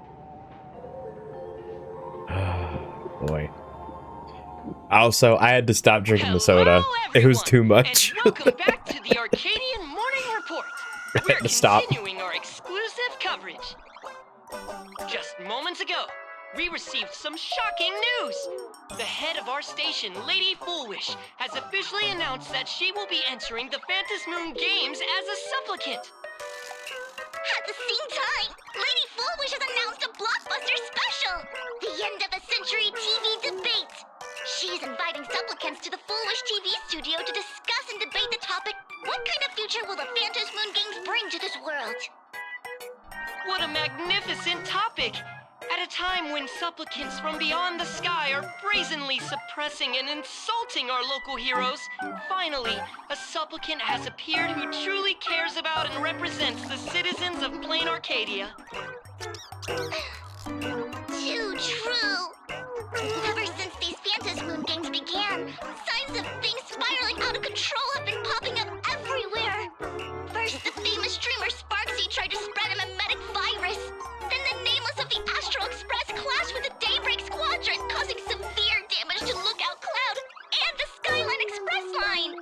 Boy. Also, I had to stop drinking the soda. It was too much. Welcome back to the Arcadian Morning Report. I had to stop. Continuing our exclusive coverage. Just moments ago, we received some shocking news. The head of our station, Lady Foolwish, has officially announced that she will be entering the Phantom Moon Games as a supplicant. At the same time, Lady Foolwish has announced a blockbuster special! The end of a century TV debate! She is inviting supplicants to the Foolwish TV studio to discuss and debate the topic, what kind of future will the Phantom Moon Games bring to this world? What a magnificent topic! At a time when supplicants from beyond the sky are brazenly suppressing and insulting our local heroes, finally, a supplicant has appeared who truly cares about and represents the citizens of Planarcadia. Too true! Ever since these Phantom Moon Games began, signs of things spiraling out of control have been popping up everywhere! First, the famous streamer Sparksy tried to spread a mimetic virus. Then the nameless of the Astral Express clashed with the Daybreak Squadron, causing severe damage to Lookout Cloud and the Skyline Express line!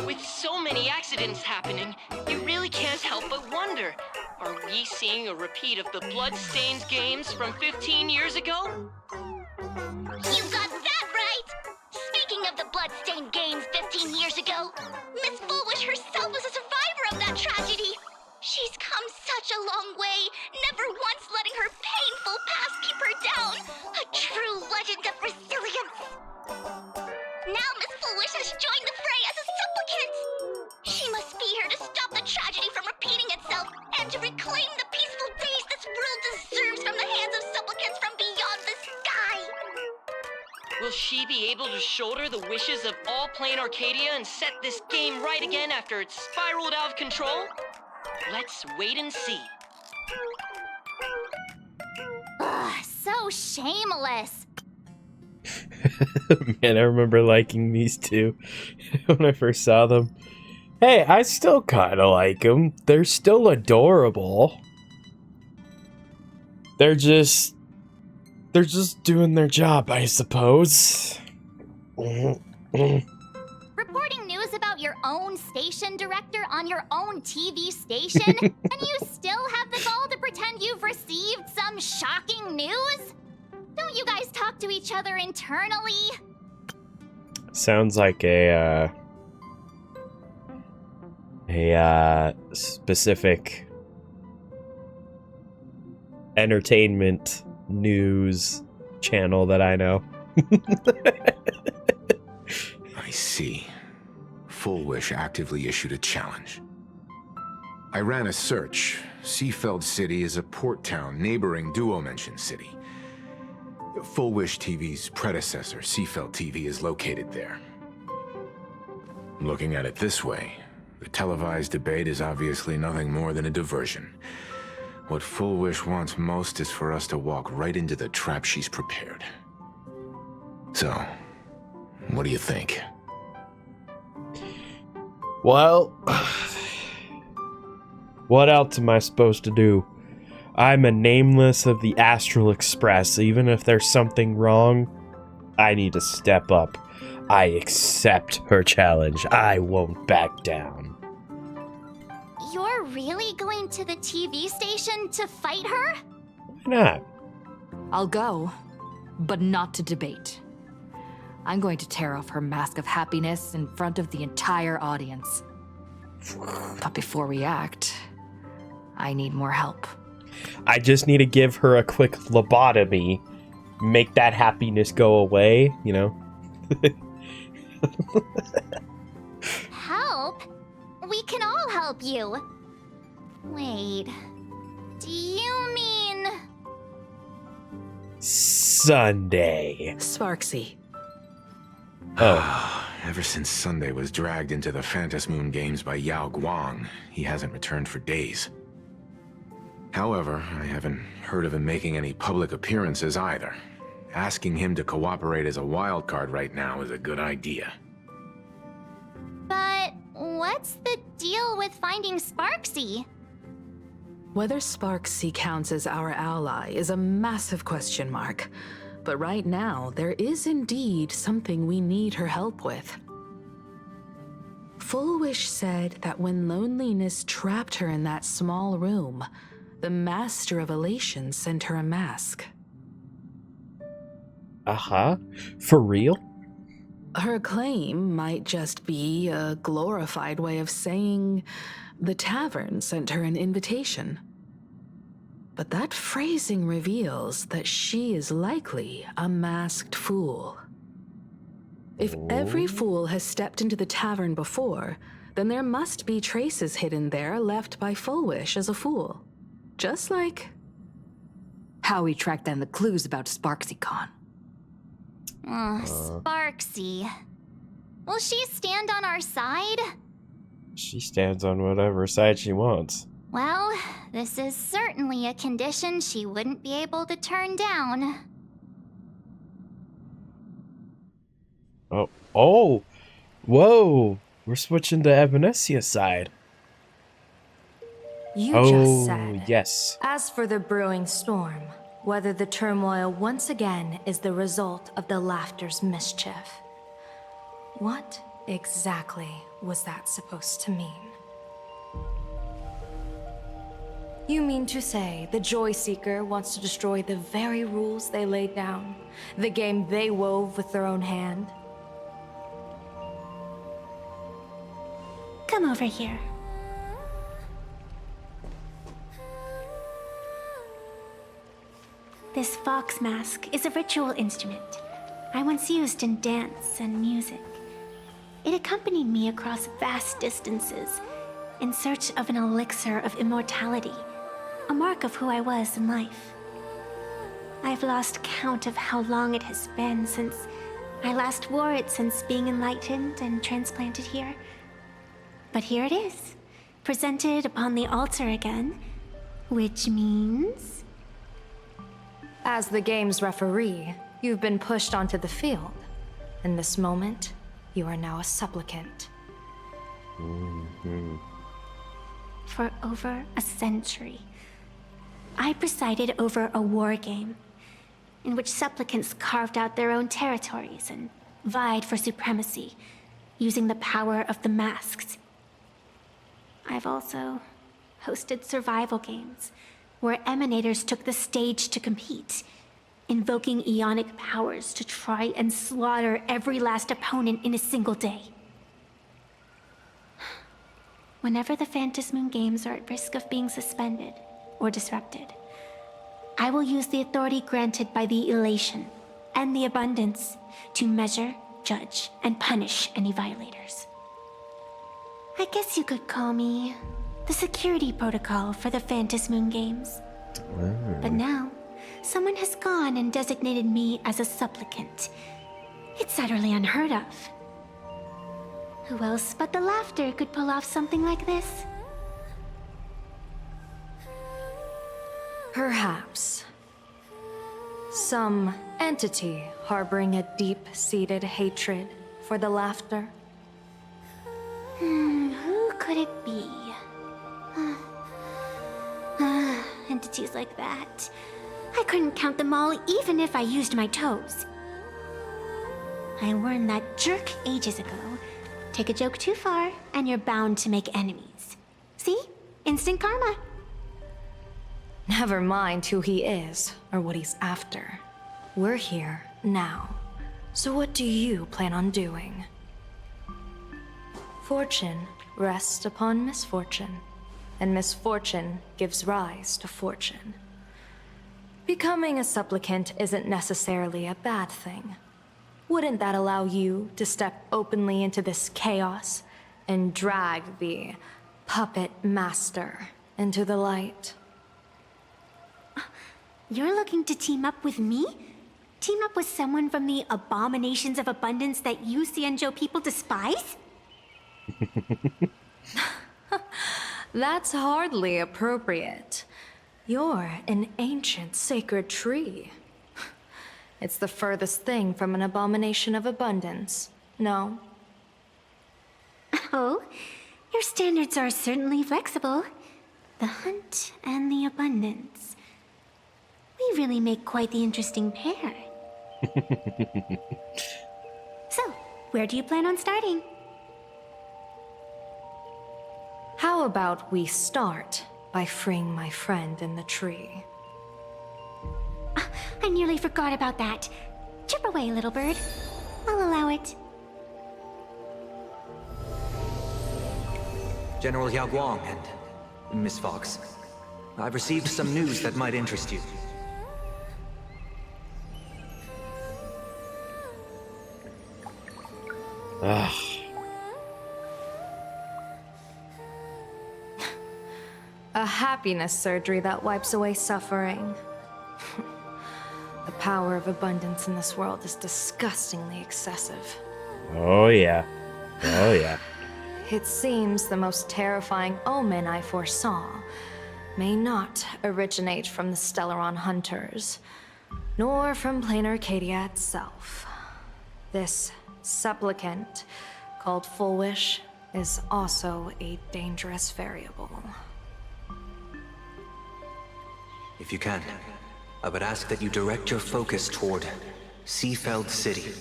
With so many accidents happening, you really can't help but wonder, are we seeing a repeat of the Bloodstained games from 15 years ago? You got that right! Speaking of the Bloodstained games 15 years ago, Miss Foolwish herself was a survivor of that tragedy! She's come such a long way, never once letting her painful past keep her down. A true legend of resilience. Now Miss Foolwish has joined the fray as a supplicant. She must be here to stop the tragedy from repeating itself and to reclaim the peaceful days this world deserves from the hands of supplicants from beyond the sky. Will she be able to shoulder the wishes of all Planarcadia and set this game right again after it's spiraled out of control? Let's wait and see. Ugh, so shameless. Man, I remember liking these two when I first saw them. Hey, I still kind of like them. They're still adorable. They're just doing their job, I suppose. Reporting news about your own station director on your own TV station, and you still have the gall to pretend you've received some shocking news? Don't you guys talk to each other internally? Sounds like a specific entertainment news channel that I know. I see. Foolwish actively issued a challenge. I ran a search. Seafeld City is a port town neighboring Duo-Mention City. Foolwish TV's predecessor, Seafeld TV, is located there. Looking at it this way, the televised debate is obviously nothing more than a diversion. What Foolwish wants most is for us to walk right into the trap she's prepared. So, what do you think? Well, what else am I supposed to do? I'm a nameless of the Astral Express. Even if there's something wrong, I need to step up. I accept her challenge. I won't back down. You're really going to the TV station to fight her? Why not? I'll go, but not to debate. I'm going to tear off her mask of happiness in front of the entire audience. But before we act, I need more help. I just need to give her a quick lobotomy, make that happiness go away, you know? Help? We can all help you. Wait, do you mean... Sunday. Sparksy. Oh. Ever since Sunday was dragged into the Phantom Moon Games by Yao Guang, he hasn't returned for days. However, I haven't heard of him making any public appearances either. Asking him to cooperate as a wildcard right now is a good idea. But what's the deal with finding Sparksy? Whether Sparksy counts as our ally is a massive question mark. But right now, there is indeed something we need her help with. Foolwish said that when loneliness trapped her in that small room, the Master of Elation sent her a mask. Uh-huh. For real? Her claim might just be a glorified way of saying the tavern sent her an invitation. But that phrasing reveals that she is likely a masked fool. If every fool has stepped into the tavern before, then there must be traces hidden there left by Fullwish as a fool. Just like how we tracked down the clues about SparksyCon. Sparksy. Will she stand on our side? She stands on whatever side she wants. Well, this is certainly a condition she wouldn't be able to turn down. Oh! Whoa! We're switching to Evanesia's side. You just said. Yes. As for the brewing storm, whether the turmoil once again is the result of the laughter's mischief. What exactly was that supposed to mean? You mean to say the Joy Seeker wants to destroy the very rules they laid down? The game they wove with their own hand? Come over here. This fox mask is a ritual instrument I once used in dance and music. It accompanied me across vast distances in search of an elixir of immortality, a mark of who I was in life. I've lost count of how long it has been since I last wore it since being enlightened and transplanted here. But here it is, presented upon the altar again, which means... As the game's referee, you've been pushed onto the field. In this moment, you are now a supplicant. For over a century, I presided over a war game in which supplicants carved out their own territories and vied for supremacy, using the power of the masks. I've also hosted survival games where emanators took the stage to compete, invoking eonic powers to try and slaughter every last opponent in a single day. Whenever the Phantasmoon games are at risk of being suspended or disrupted, I will use the authority granted by the elation and the abundance to measure, judge, and punish any violators. I guess you could call me the security protocol for the Phantasmoon games. But now, someone has gone and designated me as a supplicant. It's utterly unheard of. Who else but the laughter could pull off something like this? Perhaps. Some entity harboring a deep-seated hatred for the laughter. Who could it be? Entities like that. I couldn't count them all even if I used my toes. I learned that jerk ages ago. Take a joke too far, and you're bound to make enemies. See? Instant karma. Never mind who he is, or what he's after. We're here, now. So what do you plan on doing? Fortune rests upon misfortune, and misfortune gives rise to fortune. Becoming a supplicant isn't necessarily a bad thing. Wouldn't that allow you to step openly into this chaos and drag the puppet master into the light? You're looking to team up with me? Team up with someone from the abominations of abundance that you Xianzhou people despise? That's hardly appropriate. You're an ancient sacred tree. It's the furthest thing from an abomination of abundance, no? Oh, your standards are certainly flexible. The hunt and the abundance. We really make quite the interesting pair. So, where do you plan on starting? How about we start by freeing my friend in the tree? I nearly forgot about that. Chirp away, little bird. I'll allow it. General Yao Guang and Miss Fox, I've received some news that might interest you. Ugh. A happiness surgery that wipes away suffering. The power of abundance in this world is disgustingly excessive. Oh yeah. Oh yeah. It seems the most terrifying omen I foresaw may not originate from the Stellaron hunters, nor from Planarcadia itself. This supplicant, called Full Wish, is also a dangerous variable. If you can, I would ask that you direct your focus toward Seafeld City.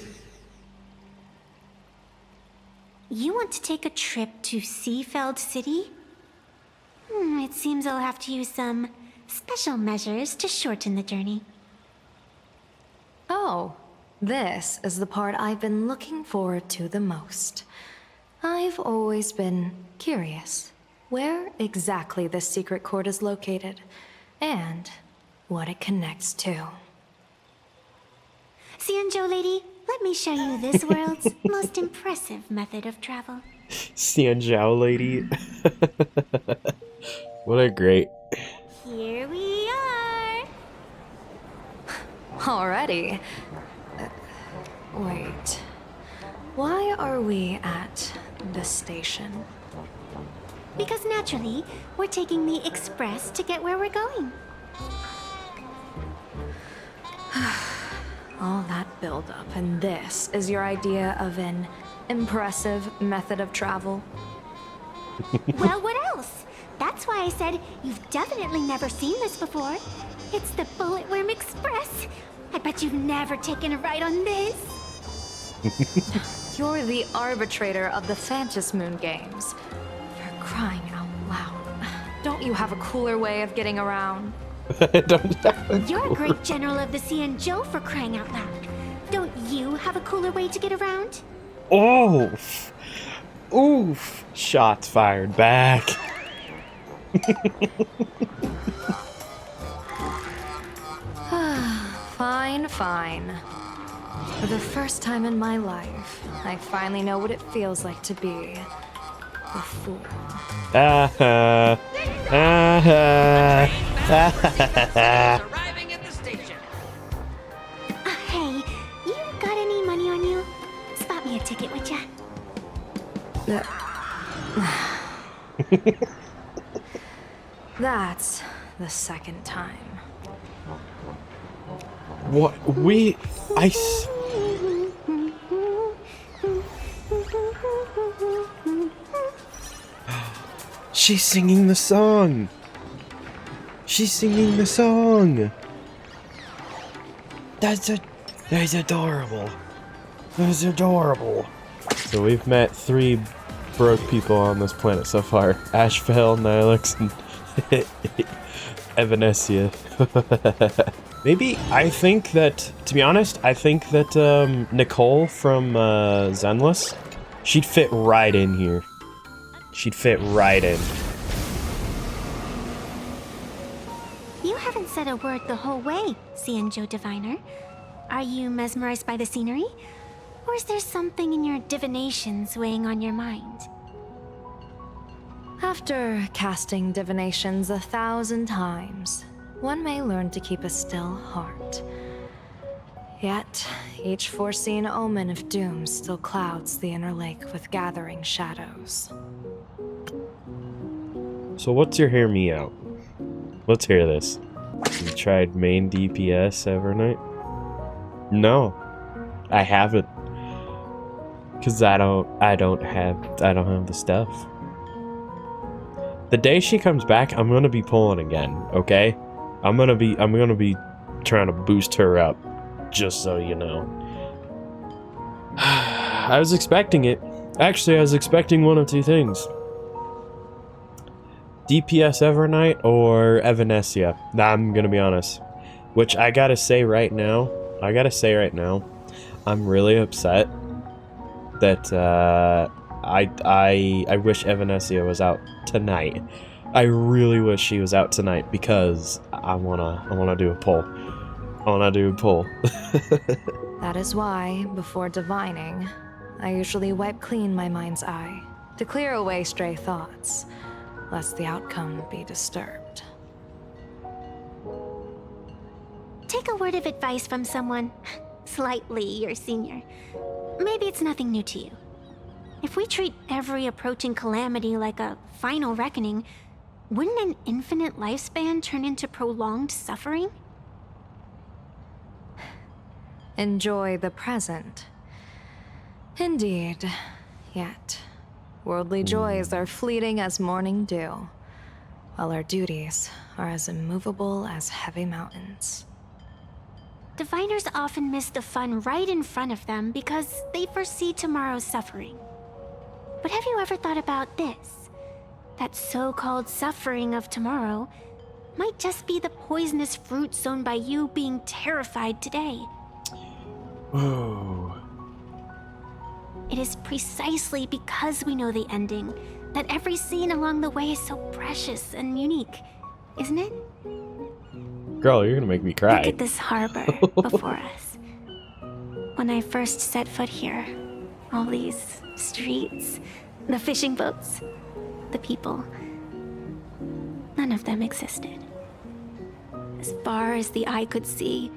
You want to take a trip to Seafeld City? It seems I'll have to use some special measures to shorten the journey. Oh, this is the part I've been looking forward to the most. I've always been curious where exactly this secret court is located, and what it connects to. Xianzhou lady, let me show you this world's most impressive method of travel. Xianzhou lady. What a great. Here we are. Already? Wait. Why are we at the station? Because naturally, we're taking the express to get where we're going. All that buildup, and this is your idea of an impressive method of travel? Well, what else? That's why I said you've definitely never seen this before. It's the Bulletworm Express. I bet you've never taken a ride on this. You're the arbitrator of the Phantom Moon Games. For crying out loud. Don't you have a cooler way of getting around? You're a great general of the Xianzhou, for crying out loud. Don't you have a cooler way to get around? Oof. Oof. Shots fired back. Fine, fine. For the first time in my life, I finally know what it feels like to be a fool. Arriving at the station. Hey, you got any money on you? Spot me a ticket, would ya? That's the second time. What? She's singing the song. She's singing the song. That's adorable. That's adorable. So we've met 3 broke people on this planet so far. Ashvale, Nihilix, and Evanesia. Maybe, I think that, to be honest, I think that Nicole from Zenless, she'd fit right in here. She'd fit right in. You haven't said a word the whole way, Xianzhou Diviner. Are you mesmerized by the scenery? Or is there something in your divinations weighing on your mind? After casting divinations 1,000 times, one may learn to keep a still heart. Yet, each foreseen omen of doom still clouds the inner lake with gathering shadows. So what's your hear me out? Let's hear this. You tried main DPS Evernight? No, I haven't. Cause I don't have the stuff. The day she comes back, I'm gonna be pulling again, okay? I'm gonna be trying to boost her up, just so you know. I was expecting it. Actually, I was expecting one of 2 things. DPS Evernight or Evanesia. I'm gonna be honest. Which I gotta say right now, I'm really upset that I wish Evanescia was out tonight. I really wish she was out tonight because I wanna do a poll. I wanna do a poll. That is why, before divining, I usually wipe clean my mind's eye to clear away stray thoughts, lest the outcome be disturbed. Take a word of advice from someone slightly your senior. Maybe it's nothing new to you. If we treat every approaching calamity like a final reckoning, wouldn't an infinite lifespan turn into prolonged suffering? Enjoy the present. Indeed. Yet, worldly joys are fleeting as morning dew, while our duties are as immovable as heavy mountains. Diviners often miss the fun right in front of them because they foresee tomorrow's suffering. But have you ever thought about this? That so-called suffering of tomorrow might just be the poisonous fruit sown by you being terrified today. Whoa. It is precisely because we know the ending that every scene along the way is so precious and unique, isn't it? Girl, you're gonna make me cry. Look at this harbor before us. When I first set foot here, all these streets, the fishing boats, the people, none of them existed. As far as the eye could see,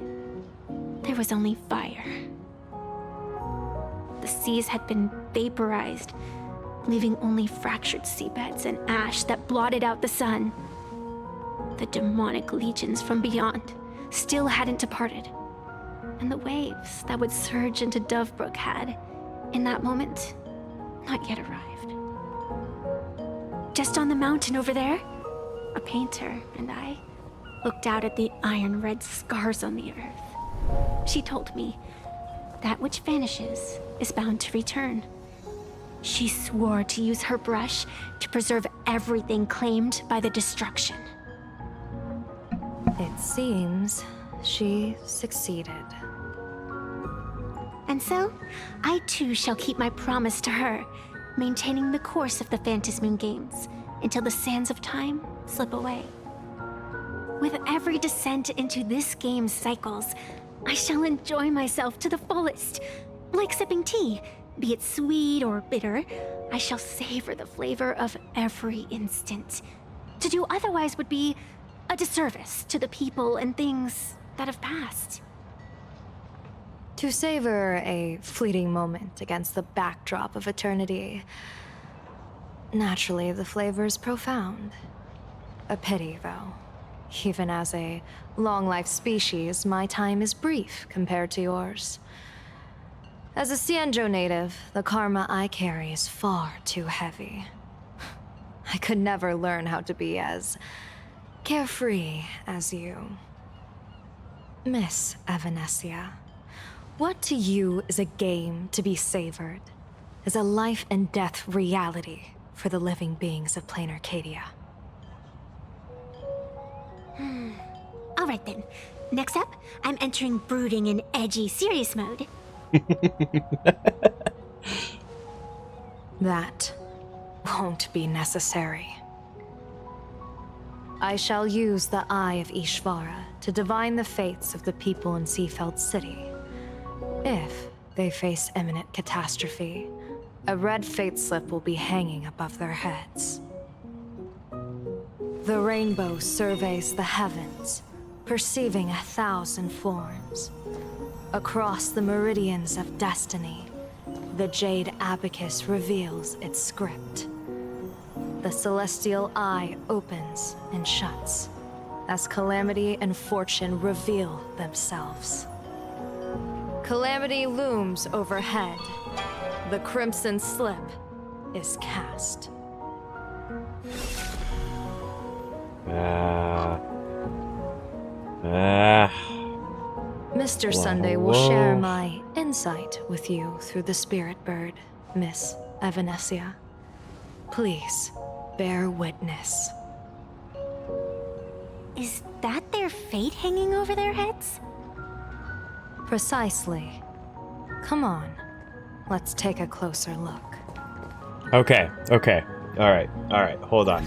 there was only fire. The seas had been vaporized, leaving only fractured seabeds and ash that blotted out the sun. The demonic legions from beyond still hadn't departed, and the waves that would surge into Dovebrook had, in that moment, not yet arrived. Just on the mountain over there, a painter and I looked out at the iron-red scars on the earth. She told me, that which vanishes is bound to return. She swore to use her brush to preserve everything claimed by the destruction. It seems she succeeded. And so, I too shall keep my promise to her, maintaining the course of the Phantasmoon Games until the sands of time slip away. With every descent into this game's cycles, I shall enjoy myself to the fullest. Like sipping tea, be it sweet or bitter, I shall savor the flavor of every instant. To do otherwise would be a disservice to the people and things that have passed. To savor a fleeting moment against the backdrop of eternity, naturally the flavor is profound. A pity, though. Even as a long-life species, my time is brief compared to yours. As a Cienjo native, the karma I carry is far too heavy. I could never learn how to be as carefree as you. Miss Evanescia, what to you is a game to be savored, is a life and death reality for the living beings of Planarcadia? All right then. Next up, I'm entering brooding and edgy serious mode. That won't be necessary. I shall use the Eye of Ishvara to divine the fates of the people in Seafeld City. If they face imminent catastrophe, a red fate slip will be hanging above their heads. The rainbow surveys the heavens, perceiving 1,000 forms. Across the meridians of destiny, the jade abacus reveals its script. The celestial eye opens and shuts as calamity and fortune reveal themselves. Calamity looms overhead. The crimson slip is cast. Mr. Sunday will share my insight with you through the spirit bird, Miss Evanescia. Please, bear witness. Is that their fate hanging over their heads? Precisely. Come on, let's take a closer look. Okay, okay. Alright, hold on.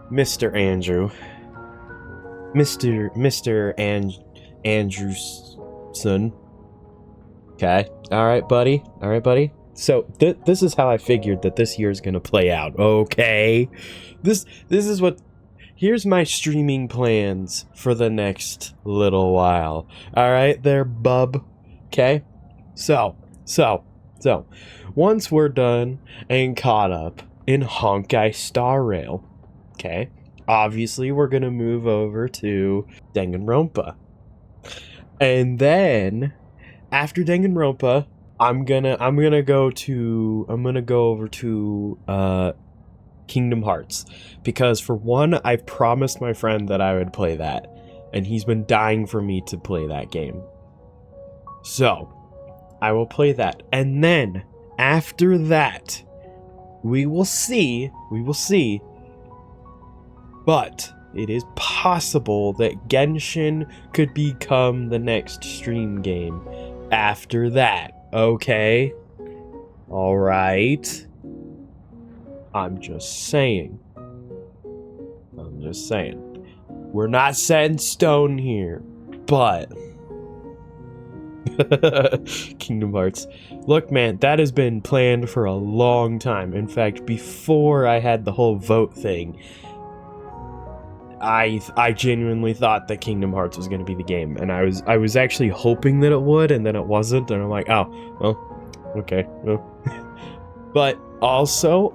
Mr. Andrew. Andrewson. Okay. Alright, buddy. So, this is how I figured that this year's gonna play out, okay? This is what... Here's my streaming plans for the next little while. Alright there, bub? Okay? So, once we're done and caught up in Honkai Star Rail, okay, obviously we're gonna move over to Danganronpa. And then, after Danganronpa, I'm gonna go over to Kingdom Hearts, because for one, I've promised my friend that I would play that, and he's been dying for me to play that game. So, I will play that, and then after that, we will see, but it is possible that Genshin could become the next stream game after that, okay? Alright? I'm just saying. We're not set in stone here, but... Kingdom Hearts. Look, man, that has been planned for a long time. In fact, before I had the whole vote thing, I genuinely thought that Kingdom Hearts was going to be the game, and I was actually hoping that it would, and then it wasn't, and I'm like, oh, well, okay, well. But also,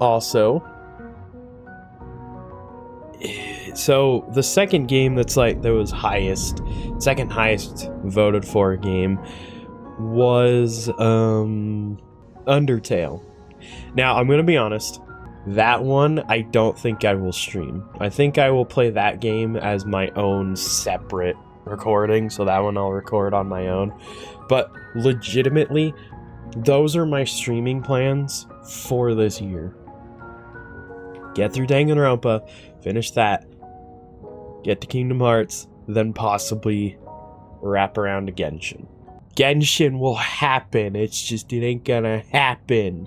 so the second game that was second highest voted for game was Undertale. Now, I'm gonna be honest, that one I don't think I will stream. I think I will play that game as my own separate recording, so that one I'll record on my own. But legitimately, those are my streaming plans for this year. Get through Danganronpa, finish that, get to Kingdom Hearts, then possibly wrap around to Genshin. Genshin will happen, it's just, it ain't gonna happen.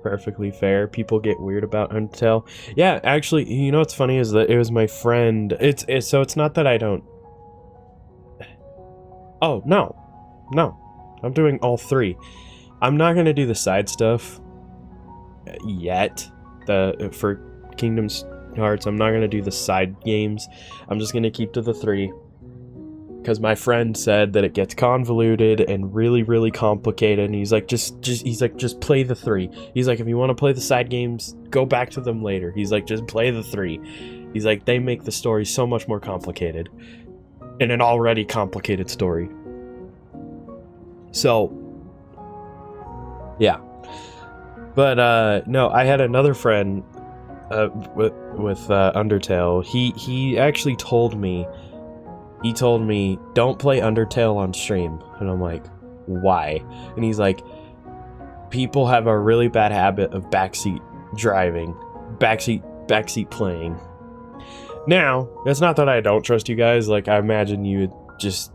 Perfectly fair. People get weird about Undertale. Yeah, actually, you know what's funny is that it was my friend. So it's not that I don't... Oh, no. I'm doing all three. I'm not gonna do the side stuff yet. For Kingdom Hearts, I'm not gonna do the side games. I'm just gonna keep to the three. Because my friend said that it gets convoluted and really, really complicated, and he's like, just play the three. He's like, if you want to play the side games, go back to them later. He's like, just play the three. He's like, they make the story so much more complicated in an already complicated story. So, yeah. But no, I had another friend with Undertale. He actually told me. He told me, don't play Undertale on stream. And I'm like, why? And he's like, people have a really bad habit of backseat driving. Backseat playing. Now, it's not that I don't trust you guys. Like, I imagine you would just...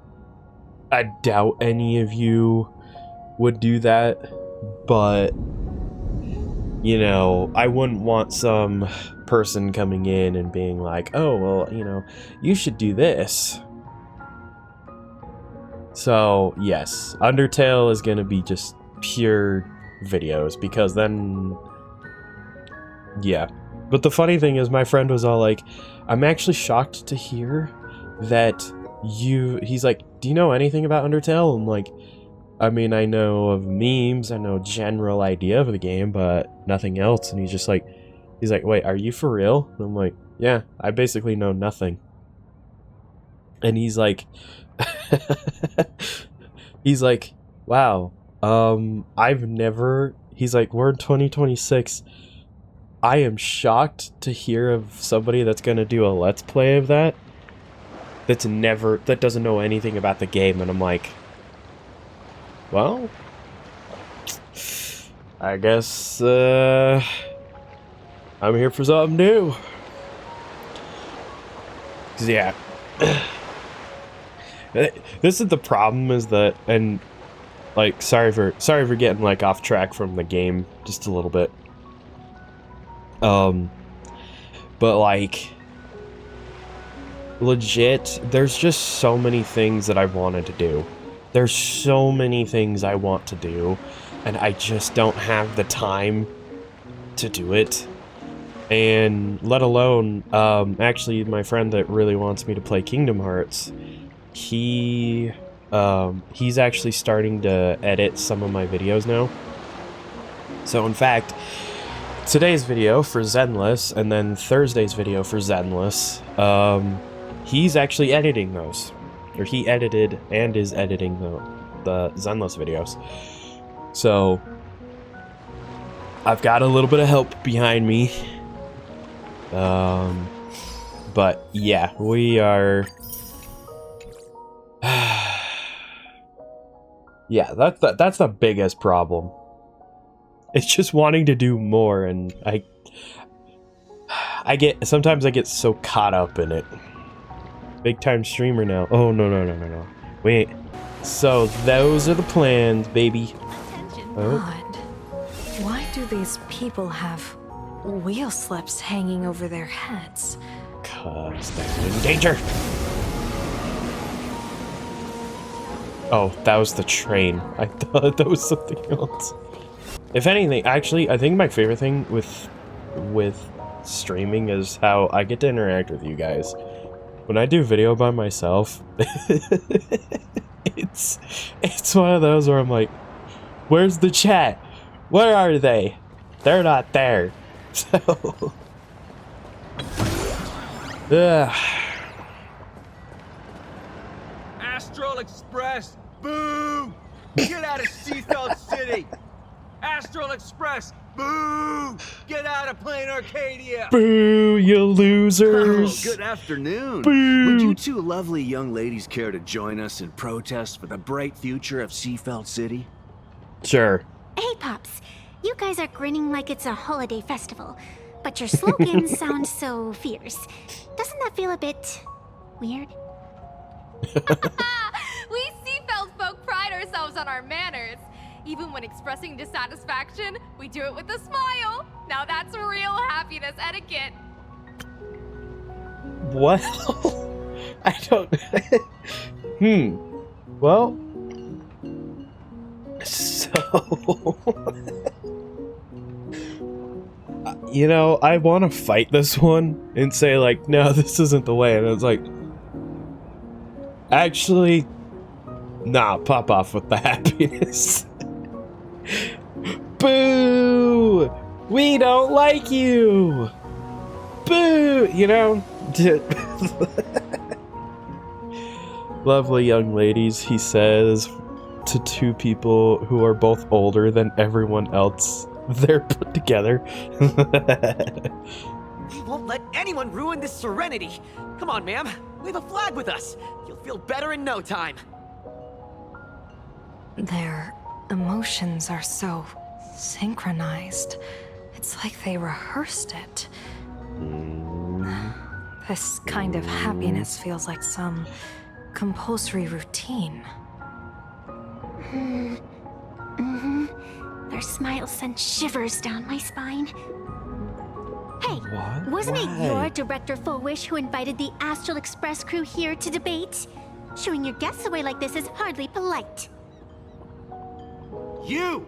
I doubt any of you would do that. But, you know, I wouldn't want some person coming in and being like, oh, well, you know, you should do this. So, yes, Undertale is going to be just pure videos, because then, yeah. But the funny thing is, my friend was all like, I'm actually shocked to hear that he's like, do you know anything about Undertale? I'm like, I mean, I know of memes, I know general idea of the game, but nothing else. And he's like, wait, are you for real? And I'm like, yeah, I basically know nothing. And he's like, wow, I've never, he's like, we're in 2026. I am shocked to hear of somebody that's gonna do a let's play of that that doesn't know anything about the game. And I'm like, well, I guess I'm here for something new. 'Cause yeah. This is the problem, is that, and like, sorry for getting like off track from the game just a little bit. But like, legit, there's just so many things that I wanted to do. There's so many things I want to do, and I just don't have the time to do it. And let alone, actually, my friend that really wants me to play Kingdom Hearts, he's actually starting to edit some of my videos now. So in fact, today's video for Zenless, and then Thursday's video for Zenless, he's actually editing those. Or he edited and is editing the Zenless videos. So I've got a little bit of help behind me. But yeah, we are... yeah, that's the biggest problem. It's just wanting to do more, and sometimes I get so caught up in it. Big time streamer now. Oh, no. Wait. So those are the plans, baby. Oh. Odd. Why do these people have wheel slips hanging over their heads? 'Cause they're in danger. Oh, that was the train. I thought that was something else. If anything, actually, I think my favorite thing with streaming is how I get to interact with you guys. When I do video by myself, it's one of those where I'm like, where's the chat? Where are they? They're not there. So, Astral Express, boo! Get out of Seafeld City! Astral Express, boo! Get out of Planarcadia! Boo, you losers! Oh, good afternoon. Boo! Would you two lovely young ladies care to join us in protest for the bright future of Seafeld City? Sure. Hey, Pops. You guys are grinning like it's a holiday festival, but your slogans sound so fierce. Doesn't that feel a bit weird? We Seafeld folk pride ourselves on our manners. Even when expressing dissatisfaction, we do it with a smile. Now that's real happiness etiquette. What? I don't... Well... So... you know, I want to fight this one and say, like, no, this isn't the way. And it's like... Actually... Nah, pop off with the happiness. Boo! We don't like you! Boo! You know? Lovely young ladies, he says to two people who are both older than everyone else they're put together. We won't let anyone ruin this serenity. Come on, ma'am. Wave a flag with us. You'll feel better in no time. Their emotions are so synchronized. It's like they rehearsed it. This kind of happiness feels like some compulsory routine. Their smiles send shivers down my spine. Hey, What? wasn't it Why? your Director Fullwish who invited the Astral Express crew here to debate? Showing your guests away like this is hardly polite. You!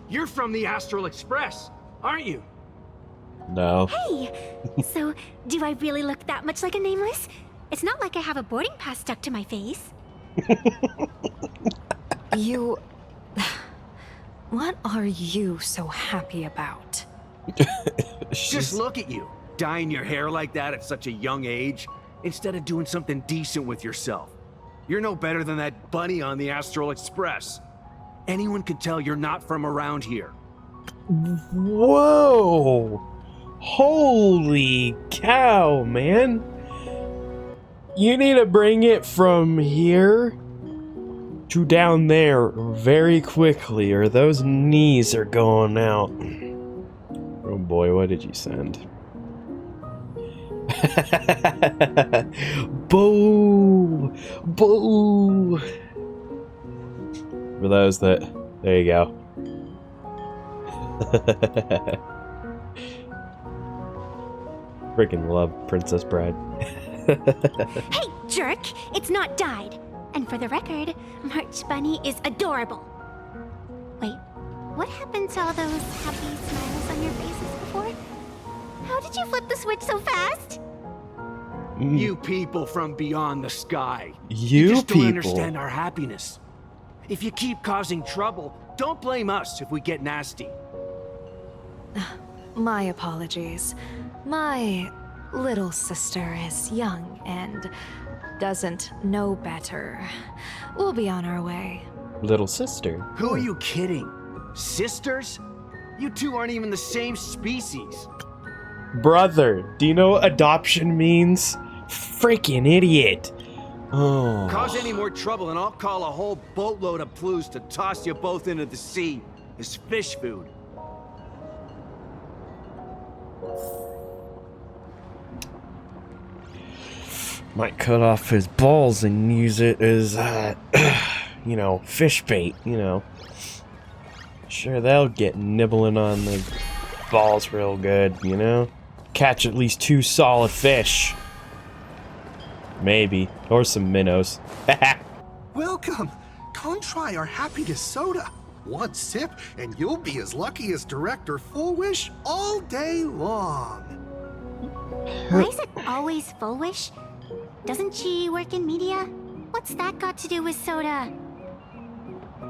You're from the Astral Express, aren't you? No. Hey! So, do I really look that much like a nameless? It's not like I have a boarding pass stuck to my face. You... What are you so happy about? Just look at you, dyeing your hair like that at such a young age, instead of doing something decent with yourself. You're no better than that bunny on the Astral Express. Anyone could tell you're not from around here. Whoa! Holy cow, man! You need to bring it from here to down there very quickly, or those knees are going out. Oh boy, what did you send? Boo! Boo! Boo! For those that... There you go. Freaking love Princess Bride. Hey, jerk! It's not dyed. And for the record, March Bunny is adorable. Wait, what happened to all those happy smiles on your faces before? How did you flip the switch so fast? You people from beyond the sky. You just people. don't understand our happiness. If you keep causing trouble, don't blame us if we get nasty. My apologies. My little sister is young and doesn't know better. We'll be on our way. Little sister? Who are you kidding? Sisters? You two aren't even the same species. Brother. Do you know what adoption means? Freaking idiot. Oh. Cause any more trouble and I'll call a whole boatload of Blues to toss you both into the sea as fish food. Might cut off his balls and use it as, you know, fish bait, you know. Sure, they'll get nibbling on the balls real good, you know? Catch at least 2 solid fish. Maybe. Or some minnows. Welcome! Come try our happiness soda. One sip, and you'll be as lucky as Director Full Wish all day long. Why is it always Full Wish? Doesn't she work in media? What's that got to do with soda?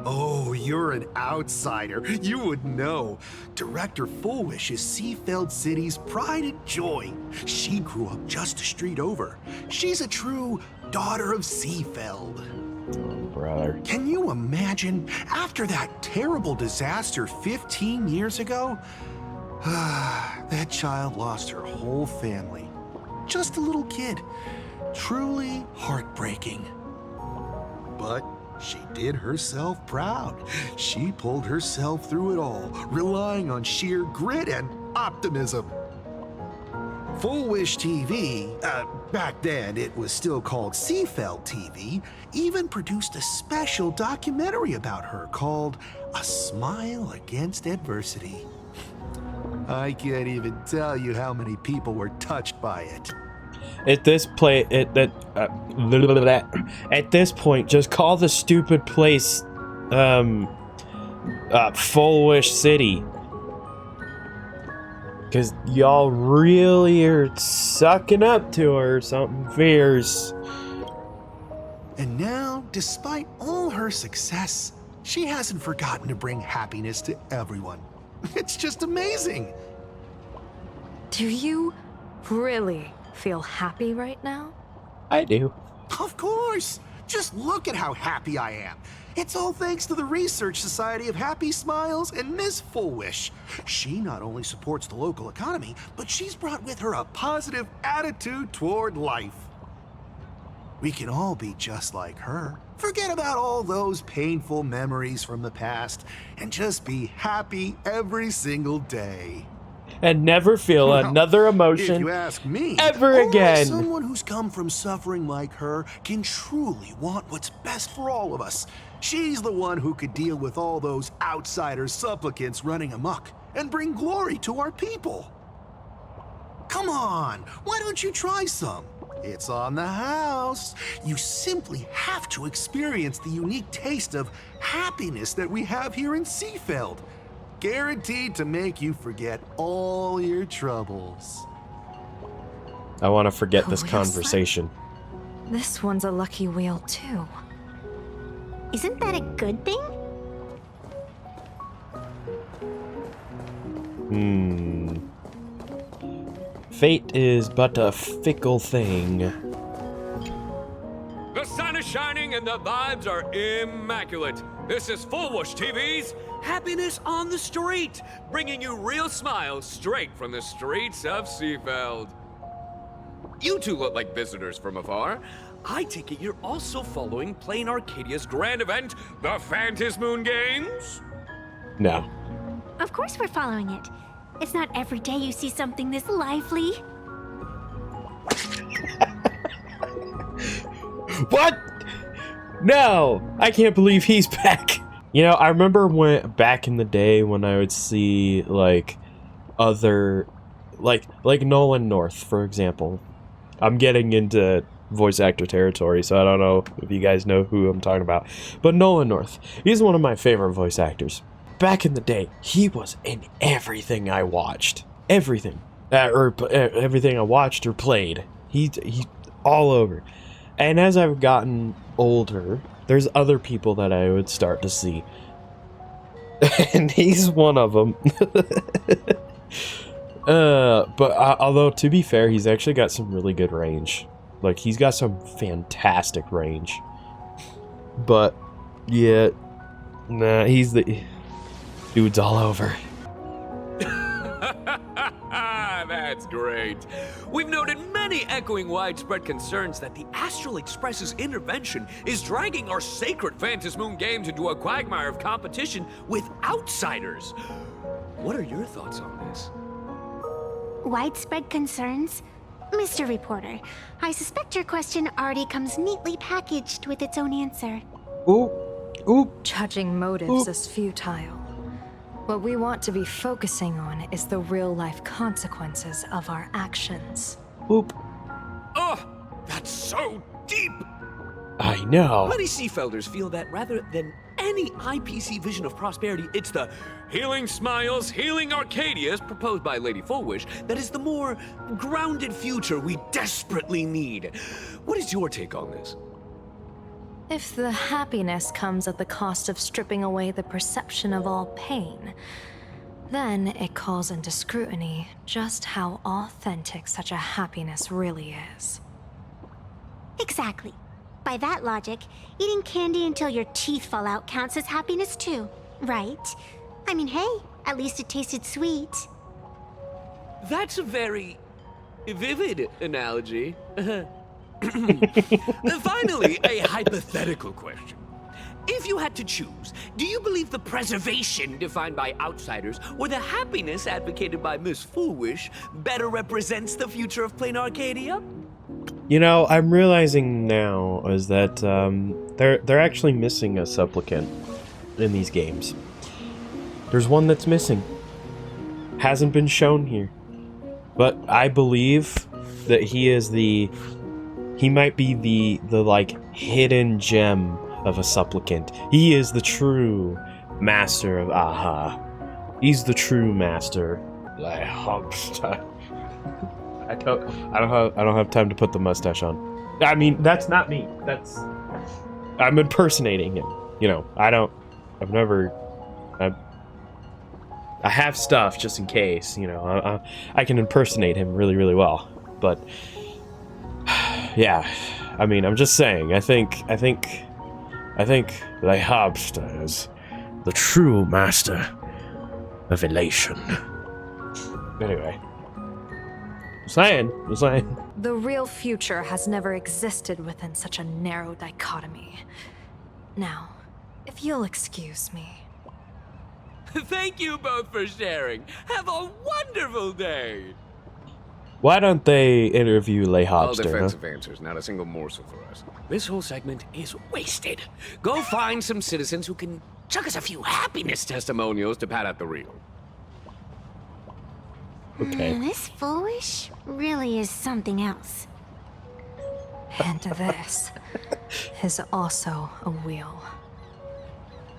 Oh, you're an outsider. You would know. Director Full Wish is Seafeld City's pride and joy. She grew up just a street over. She's a true daughter of Seafeld. Oh, brother. Can you imagine, after that terrible disaster 15 years ago? That child lost her whole family. Just a little kid. Truly heartbreaking. But she did herself proud. She pulled herself through it all, relying on sheer grit and optimism. Full Wish TV, back then it was still called Seafeld TV, even produced a special documentary about her called A Smile Against Adversity. I can't even tell you how many people were touched by it. At this point, just call the stupid place, Full Wish City. Cause y'all really are sucking up to her something fierce. And now, despite all her success, she hasn't forgotten to bring happiness to everyone. It's just amazing. Do you really feel happy right now? I do. Of course! Just look at how happy I am. It's all thanks to the Research Society of Happy Smiles and Miss Full Wish. She not only supports the local economy, but she's brought with her a positive attitude toward life. We can all be just like her. Forget about all those painful memories from the past and just be happy every single day. And never feel another emotion if you ask me, ever again. Someone who's come from suffering like her can truly want what's best for all of us. She's the one who could deal with all those outsider supplicants running amok and bring glory to our people. Come on, why don't you try some? It's on the house. You simply have to experience the unique taste of happiness that we have here in Seafeld. Guaranteed to make you forget all your troubles. I want to forget this conversation. This one's a lucky wheel, too. Isn't that a good thing? Fate is but a fickle thing. The sun is shining and the vibes are immaculate. This is Full Wish TV's Happiness on the Street, bringing you real smiles straight from the streets of Seafeld. You two look like visitors from afar. I take it you're also following Planarcadia's grand event, the Phantasmoon Games? No. Of course we're following it. It's not every day you see something this lively. What? No, I can't believe he's back. You know, I remember when back in the day when I would see like other, like Nolan North, for example. I'm getting into voice actor territory, so I don't know if you guys know who I'm talking about. But Nolan North, he's one of my favorite voice actors. Back in the day, he was in everything I watched. Everything. Everything I watched or played. He's all over. And as I've gotten older, there's other people that I would start to see. And he's one of them. But although, to be fair, he's actually got some really good range. Like, he's got some fantastic range. But, yeah, nah, he's the... Dude's all over. That's great. We've noted many echoing widespread concerns that the Astral Express's intervention is dragging our sacred Phantom Moon games into a quagmire of competition with outsiders. What are your thoughts on this? Widespread concerns? Mr. Reporter, I suspect your question already comes neatly packaged with its own answer. Ooh. Judging motives is futile. What we want to be focusing on is the real-life consequences of our actions. Oop. Oh, that's so deep! I know. Many Seafelders feel that rather than any IPC vision of prosperity, it's the healing smiles, healing Arcadias proposed by Lady Fullwish that is the more grounded future we desperately need. What is your take on this? If the happiness comes at the cost of stripping away the perception of all pain, then it calls into scrutiny just how authentic such a happiness really is. Exactly. By that logic, eating candy until your teeth fall out counts as happiness too, right? I mean, hey, at least it tasted sweet. That's a very vivid analogy. Finally, a hypothetical question. If you had to choose, do you believe the preservation defined by outsiders or the happiness advocated by Miss Foolwish better represents the future of Planarcadia? You know, I'm realizing now is that they're actually missing a supplicant in these games. There's one that's missing. Hasn't been shown here. But I believe that he might be the like hidden gem of a supplicant. He is the true master of Aha. He's the true master. I don't have time to put the mustache on. I mean, that's not me. I'm impersonating him. You know, I have stuff just in case, you know. I can impersonate him really, really well. But yeah, I mean, I'm just saying. I think Leibhaupt is the true master of elation. Anyway, I'm saying. The real future has never existed within such a narrow dichotomy. Now, if you'll excuse me. Thank you both for sharing. Have a wonderful day. Why don't they interview All Leibhaupt? defensive answers, not a single morsel for us. This whole segment is wasted. Go find some citizens who can chuck us a few happiness testimonials to pad out the reel. Okay. This Foolish really is something else. And this is also a wheel.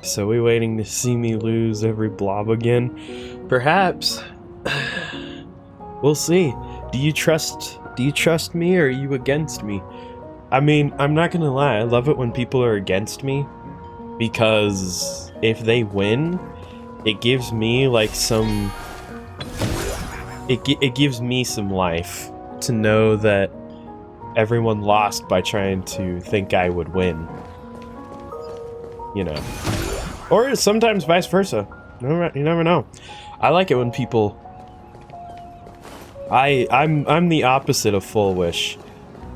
So we waiting to see me lose every blob again? Perhaps. We'll see. Do you trust me or are you against me? I mean, I'm not gonna lie, I love it when people are against me, because if they win, it gives me like some... It gives me some life to know that everyone lost by trying to think I would win. You know. Or sometimes vice versa. You never know. I like it when people... I'm the opposite of Full Wish.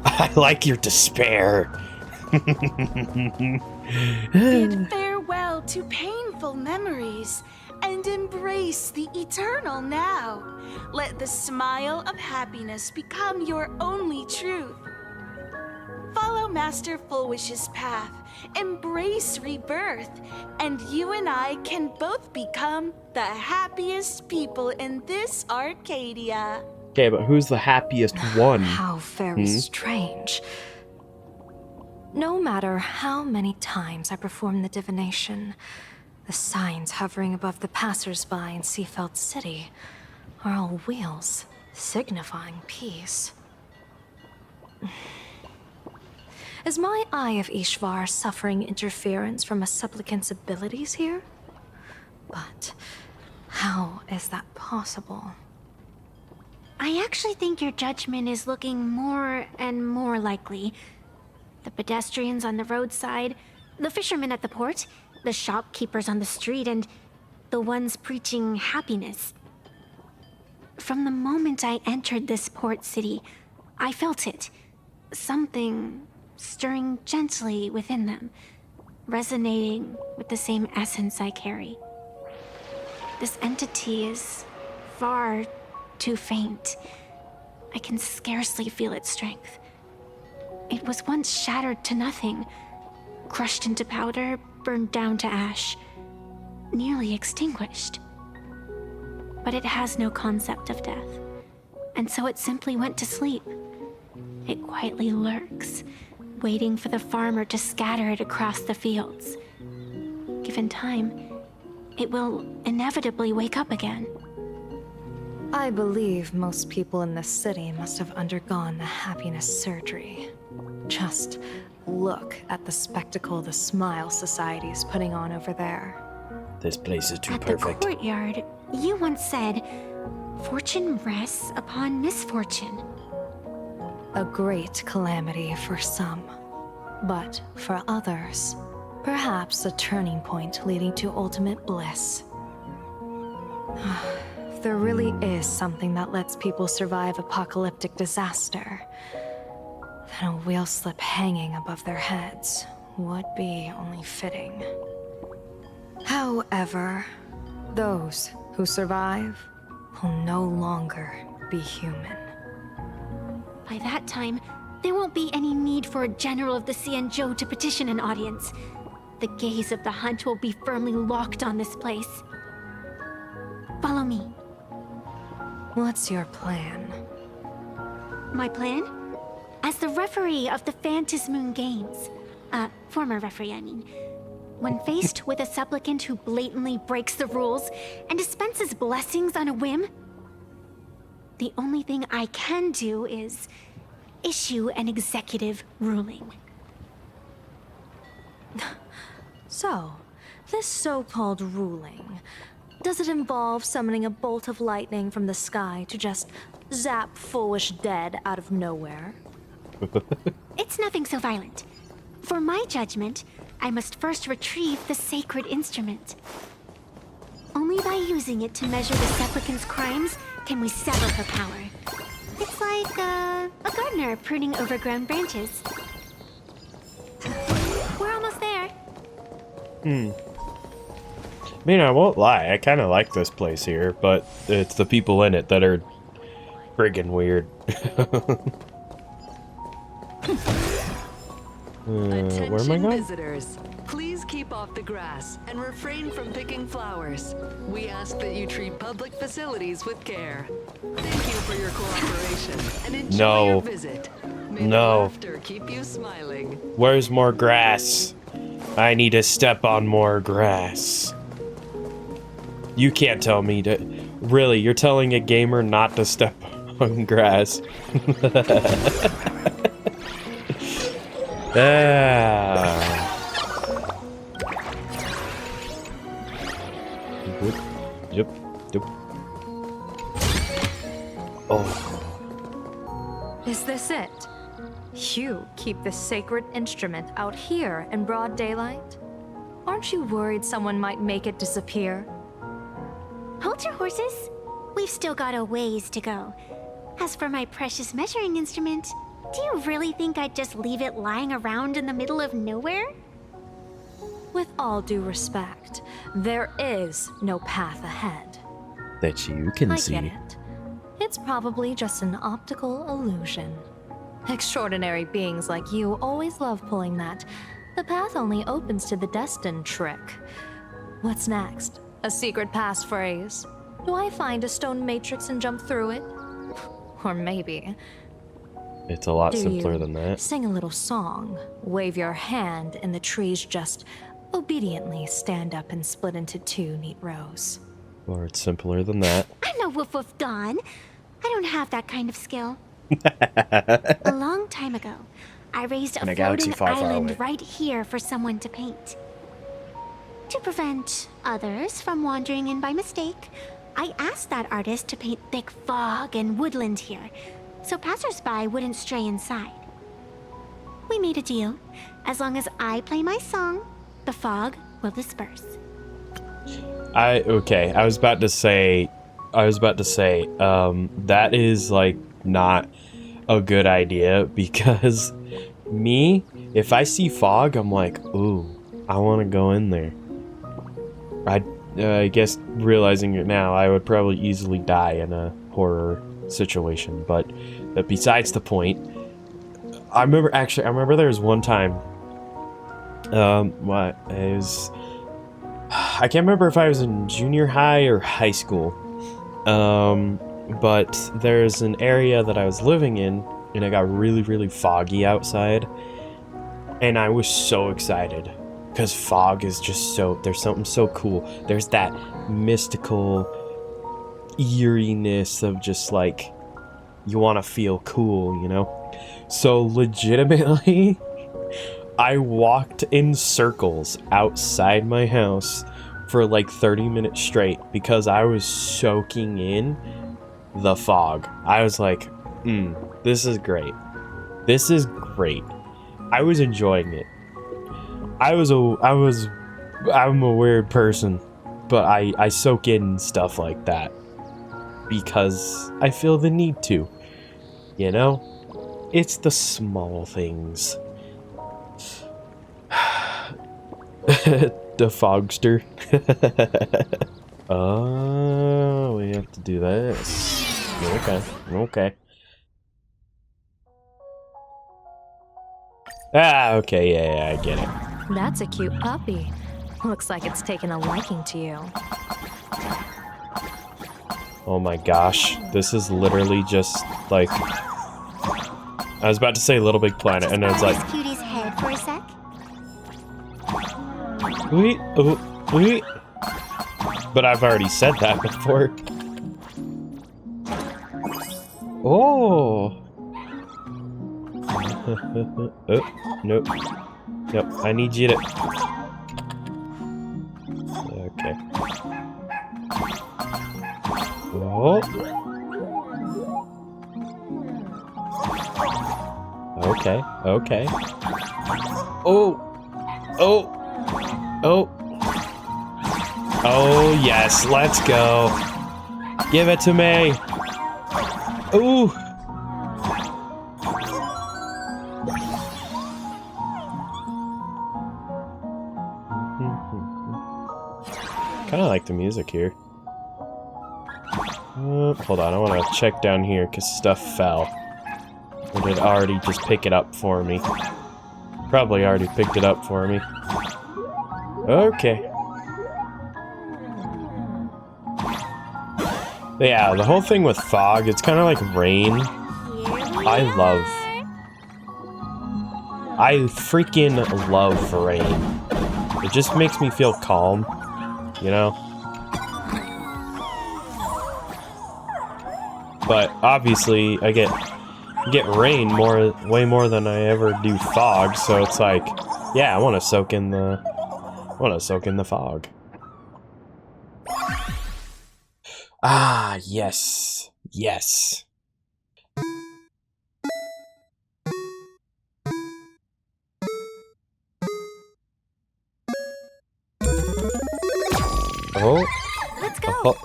I like your despair. Bid farewell to painful memories and embrace the eternal now. Let the smile of happiness become your only truth. Follow Master Fullwish's path, embrace rebirth, and you and I can both become the happiest people in this Arcadia. Okay, but who's the happiest one? How very strange. No matter how many times I perform the divination, the signs hovering above the passers-by in Seafeld City are all wheels, signifying peace. Is my Eye of Ishvar suffering interference from a supplicant's abilities here? But how is that possible? I actually think your judgment is looking more and more likely. The pedestrians on the roadside, the fishermen at the port, the shopkeepers on the street, and the ones preaching happiness. From the moment I entered this port city, I felt it. Something stirring gently within them, resonating with the same essence I carry. This entity is far too faint. I can scarcely feel its strength. It was once shattered to nothing, crushed into powder, burned down to ash, nearly extinguished. But it has no concept of death, and so it simply went to sleep. It quietly lurks, waiting for the farmer to scatter it across the fields. Given time, it will inevitably wake up again. I believe most people in this city must have undergone the happiness surgery. Just look at the spectacle the Smile Society is putting on over there. This place is too At perfect. the courtyard, you once said, "Fortune rests upon misfortune." A great calamity for some, but for others, perhaps a turning point leading to ultimate bliss. If there really is something that lets people survive apocalyptic disaster, then a wheel slip hanging above their heads would be only fitting. However, those who survive will no longer be human. By that time, there won't be any need for a general of the Xianzhou to petition an audience. The gaze of the hunt will be firmly locked on this place. Follow me. What's your plan? My plan? As the referee of the Phantasmoon Games, former referee, I mean, when faced with a supplicant who blatantly breaks the rules and dispenses blessings on a whim, the only thing I can do is issue an executive ruling. So, this so-called ruling, does it involve summoning a bolt of lightning from the sky to just zap Foolish dead out of nowhere? It's nothing so violent. For my judgment, I must first retrieve the sacred instrument. Only by using it to measure the supplicant's crimes can we sever her power. It's like a gardener pruning overgrown branches. We're almost there. I mean, I won't lie, I kind of like this place here, but it's the people in it that are friggin' weird. Where am I Attention going? visitors, please keep off the grass and refrain from picking flowers. We ask that you treat public facilities with care. Thank you for your cooperation and enjoy your visit. May No. laughter keep you smiling. Where's more grass? I need to step on more grass. You can't tell me to... Really, you're telling a gamer not to step on grass? Yep. Oh. Is this it? You keep this sacred instrument out here in broad daylight? Aren't you worried someone might make it disappear? Hold your horses. We've still got a ways to go. As for my precious measuring instrument, do you really think I'd just leave it lying around in the middle of nowhere? With all due respect, there is no path ahead. That you can I see. get it. It's probably just an optical illusion. Extraordinary beings like you always love pulling that. The path only opens to the destined trick. What's next? A secret passphrase? Do I find a stone matrix and jump through it? Or maybe... It's a lot Do simpler you than that. sing a little song, wave your hand, and the trees just obediently stand up and split into 2 neat rows. Or it's simpler than that. I'm no Woof Woof Dawn. I don't have that kind of skill. A long time ago, I raised a floating island right here for someone to paint. To prevent others from wandering in by mistake, I asked that artist to paint thick fog and woodland here, so passersby wouldn't stray inside. We made a deal. As long as I play my song, the fog will disperse. Okay, I was about to say, that is, like, not a good idea, because me, if I see fog, I'm like, ooh, I want to go in there. I guess realizing it now, I would probably easily die in a horror situation, but besides the point, I remember there was one time, I can't remember if I was in junior high or high school, but there's an area that I was living in, and it got really, really foggy outside, and I was so excited, because fog is just there's something so cool. There's that mystical eeriness of just, like, you want to feel cool, you know? So, legitimately, I walked in circles outside my house for like 30 minutes straight because I was soaking in the fog. I was like, this is great. This is great. I was enjoying it. I'm a weird person, but I soak in stuff like that because I feel the need to, you know? It's the small things. The fogster. Oh, we have to do this. Okay. Ah, okay, yeah, I get it. That's a cute puppy. Looks like it's taken a liking to you. Oh my gosh, this is literally just like... I was about to say Little Big Planet, and I was like... Cutie's head for a sec. Wait. But I've already said that before. Oh. Nope. I need you to... Okay. Oh. Okay. Oh, yes, let's go. Give it to me. Ooh. Kind of like the music here. Hold on, I want to check down here because stuff fell. Or did it already just pick it up for me? Probably already picked it up for me. Okay. Yeah, the whole thing with fog, it's kind of like rain. I freaking love rain. It just makes me feel calm, you know? But obviously, I get rain way more than I ever do fog, so it's like, yeah, I want to soak in the fog. Ah, yes. Oh. Let's go. Oh.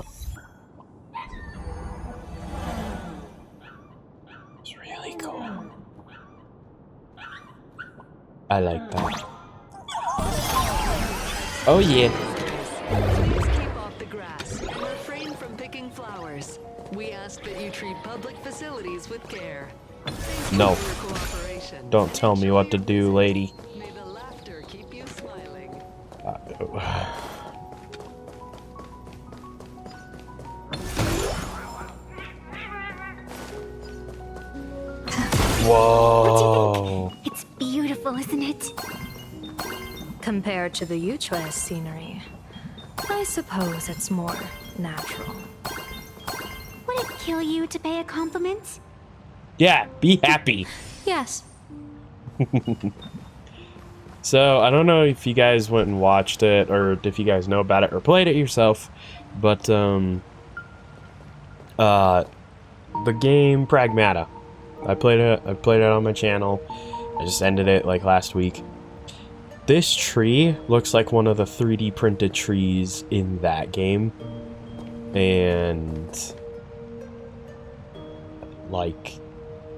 It's really cool. I like that. Oh yeah. Keep off the grass and refrain from picking flowers. We ask that you treat public facilities with care. No. Don't tell me what to do, lady. May the laughter keep you smiling. Whoa. It's beautiful, isn't it? Compared to the Yuchua scenery, I suppose it's more natural. Would it kill you to pay a compliment? Yeah, be happy. Yes. So, I don't know if you guys went and watched it, or if you guys know about it, or played it yourself, but, the game Pragmata. I played it on my channel. I just ended it, like, last week. This tree looks like one of the 3D printed trees in that game. And... like...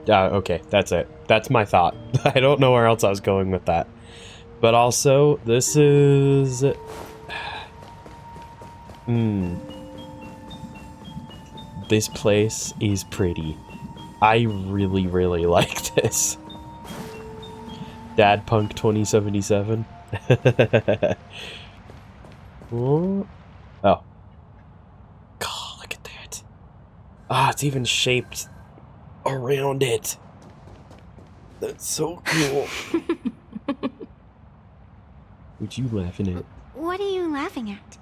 okay, that's it. That's my thought. I don't know where else I was going with that. But also, this is... This place is pretty. I really, really like this. Dad Punk 2077. Oh. God, look at that. Ah, it's even shaped around it. That's so cool. What you laughing at? What are you laughing at?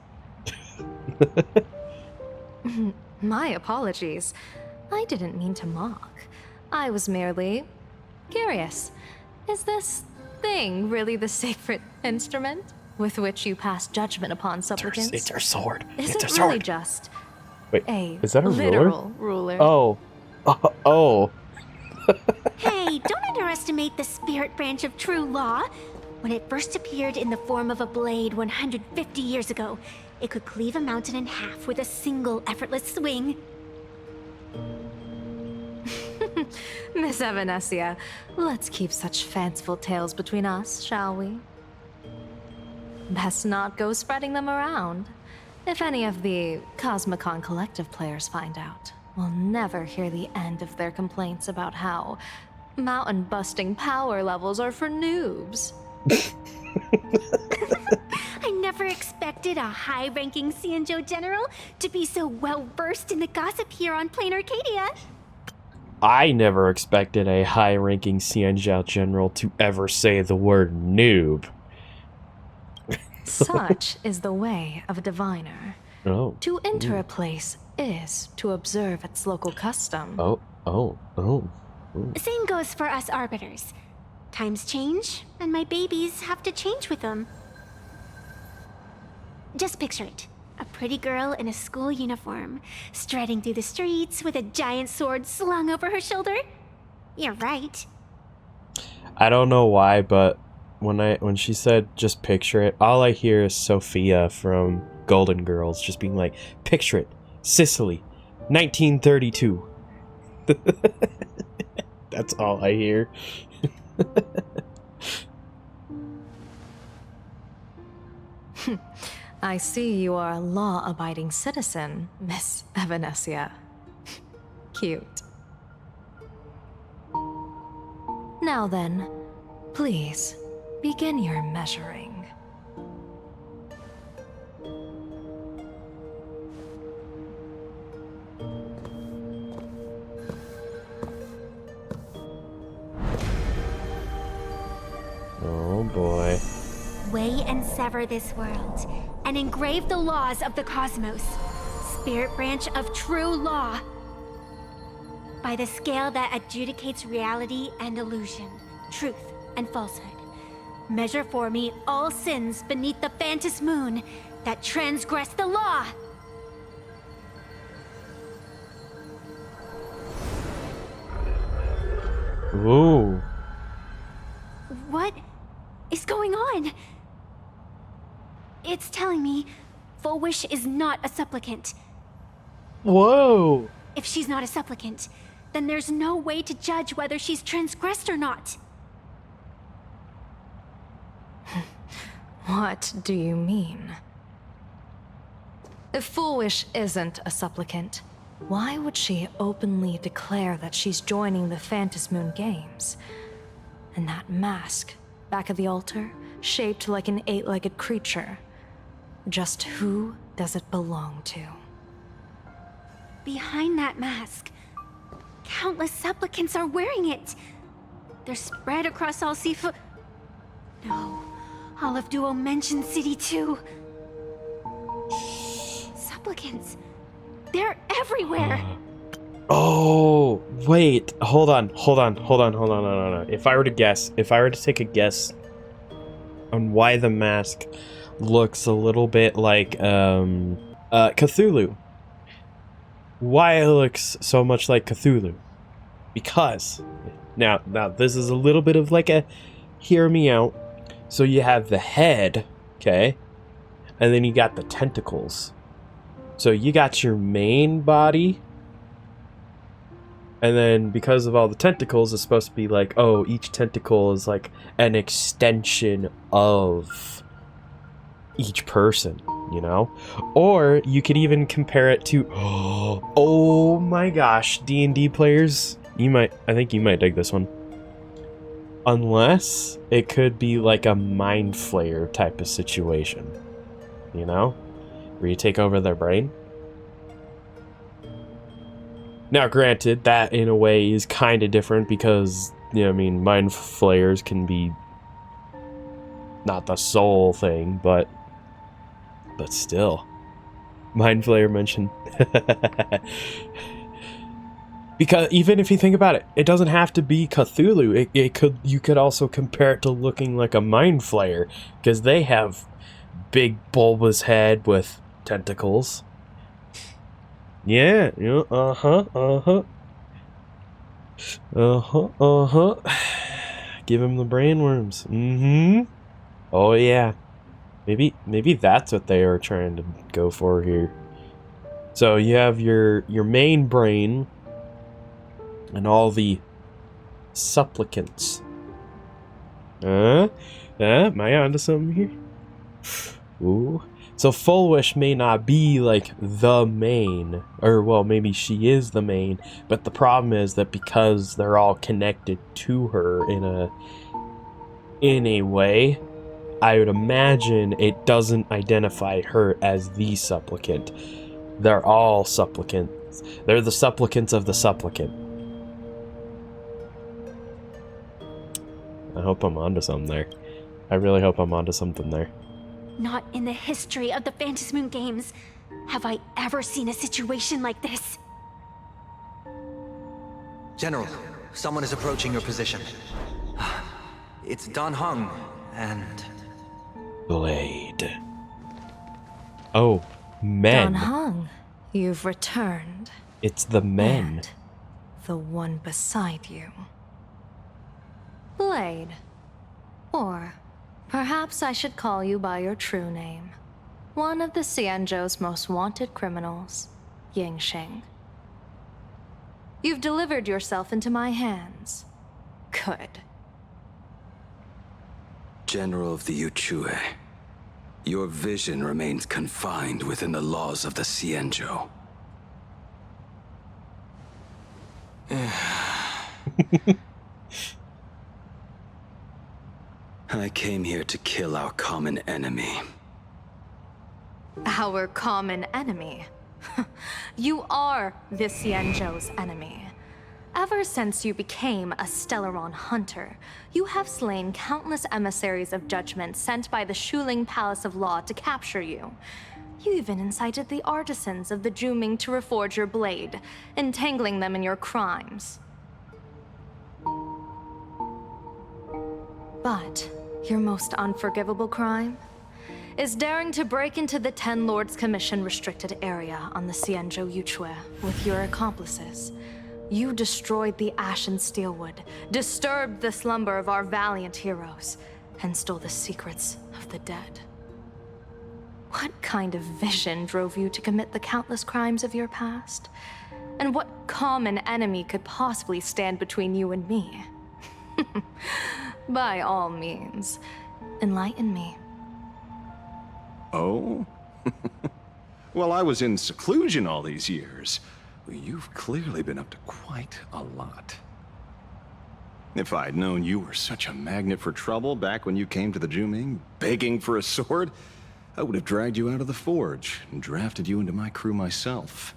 My apologies. I didn't mean to mock. I was merely curious. Is this thing really the sacred instrument with which you pass judgment upon supplicants? It's our sword. Is It's it our sword. really just Wait, a is that a literal ruler? Oh. Oh. Hey, don't underestimate the spirit branch of true law. When it first appeared in the form of a blade 150 years ago, it could cleave a mountain in half with a single effortless swing. Miss Evanesia, let's keep such fanciful tales between us, shall we? Best not go spreading them around. If any of the Cosmicon Collective players find out, we'll never hear the end of their complaints about how mountain-busting power levels are for noobs. I never expected a high-ranking Xianzhou general to be so well-versed in the gossip here on Planarcadia. I never expected a high-ranking Xianzhou general to ever say the word noob. Such is the way of a diviner. Oh. To enter a place is to observe its local custom. Oh. Same goes for us arbiters. Times change, and my babies have to change with them. Just picture it. A pretty girl in a school uniform, striding through the streets with a giant sword slung over her shoulder. You're right. I don't know why, but when she said just picture it, all I hear is Sophia from Golden Girls just being like, picture it, Sicily, 1932. That's all I hear. I see you are a law-abiding citizen, Miss Evanesia. Cute. Now then, please, begin your measuring. Oh boy. Weigh and sever this world, and engrave the laws of the cosmos. Spirit branch of true law. By the scale that adjudicates reality and illusion, truth and falsehood. Measure for me all sins beneath the Phantom moon that transgress the law. Ooh. What is going on? It's telling me Full Wish is not a supplicant. Whoa. If she's not a supplicant, then there's no way to judge whether she's transgressed or not. What do you mean? If Full Wish isn't a supplicant, why would she openly declare that she's joining the Phantom Moon Games? And that mask, back of the altar, shaped like an 8-legged creature. Just who does it belong to? Behind that mask, countless supplicants are wearing it. They're spread across all Seafood. No, all of Duo mentioned City too. Supplicants. They're everywhere. Oh, wait. Hold on. If I were to take a guess on why the mask looks a little bit like Cthulhu. Why it looks so much like Cthulhu? Because now this is a little bit of like a hear me out. So you have the head, okay? And then you got the tentacles. So you got your main body. And then because of all the tentacles, it's supposed to be like, oh, each tentacle is like an extension of each person, you know? Or you could even compare it to, oh my gosh, D&D players, I think you might dig this one. Unless it could be like a mind flayer type of situation, you know? Where you take over their brain. Now, granted, that in a way is kind of different because, you know, I mean, mind flayers can be not the soul thing, but still. Mind flayer mentioned. Because even if you think about it, it doesn't have to be Cthulhu. You could also compare it to looking like a mind flayer because they have big bulbous head with tentacles. Yeah, Give him the brainworms. Oh yeah. Maybe that's what they are trying to go for here. So you have your main brain and all the supplicants. Am I onto something here? Ooh. So Full Wish may not be like the main, or well, maybe she is the main, but the problem is that because they're all connected to her in a way, I would imagine it doesn't identify her as the supplicant. They're all supplicants. They're the supplicants of the supplicant. I hope I'm onto something there. I really hope I'm onto something there. Not in the history of the Phantasmoon Games have I ever seen a situation like this. General, someone is approaching your position. It's Dan Heng and... Blade. Oh, men. Dan Heng, you've returned. It's the men. And the one beside you. Blade. Or perhaps I should call you by your true name. One of the Xianzhou's most wanted criminals, Yingxing. You've delivered yourself into my hands. Good. General of the Yuchue, your vision remains confined within the laws of the Xianzhou. I came here to kill our common enemy. Our common enemy? You are the Xianzhou's enemy. Ever since you became a Stellaron hunter, you have slain countless emissaries of judgment sent by the Shuling Palace of Law to capture you. You even incited the artisans of the Juming to reforge your blade, entangling them in your crimes. But your most unforgivable crime is daring to break into the Ten Lords Commission restricted area on the Xianzhou Yuchue with your accomplices. You destroyed the Ashen Steelwood, disturbed the slumber of our valiant heroes, and stole the secrets of the dead. What kind of vision drove you to commit the countless crimes of your past? And what common enemy could possibly stand between you and me? By all means, enlighten me. Oh? Well, I was in seclusion all these years. You've clearly been up to quite a lot. If I'd known you were such a magnet for trouble back when you came to the Juming, begging for a sword, I would have dragged you out of the forge and drafted you into my crew myself.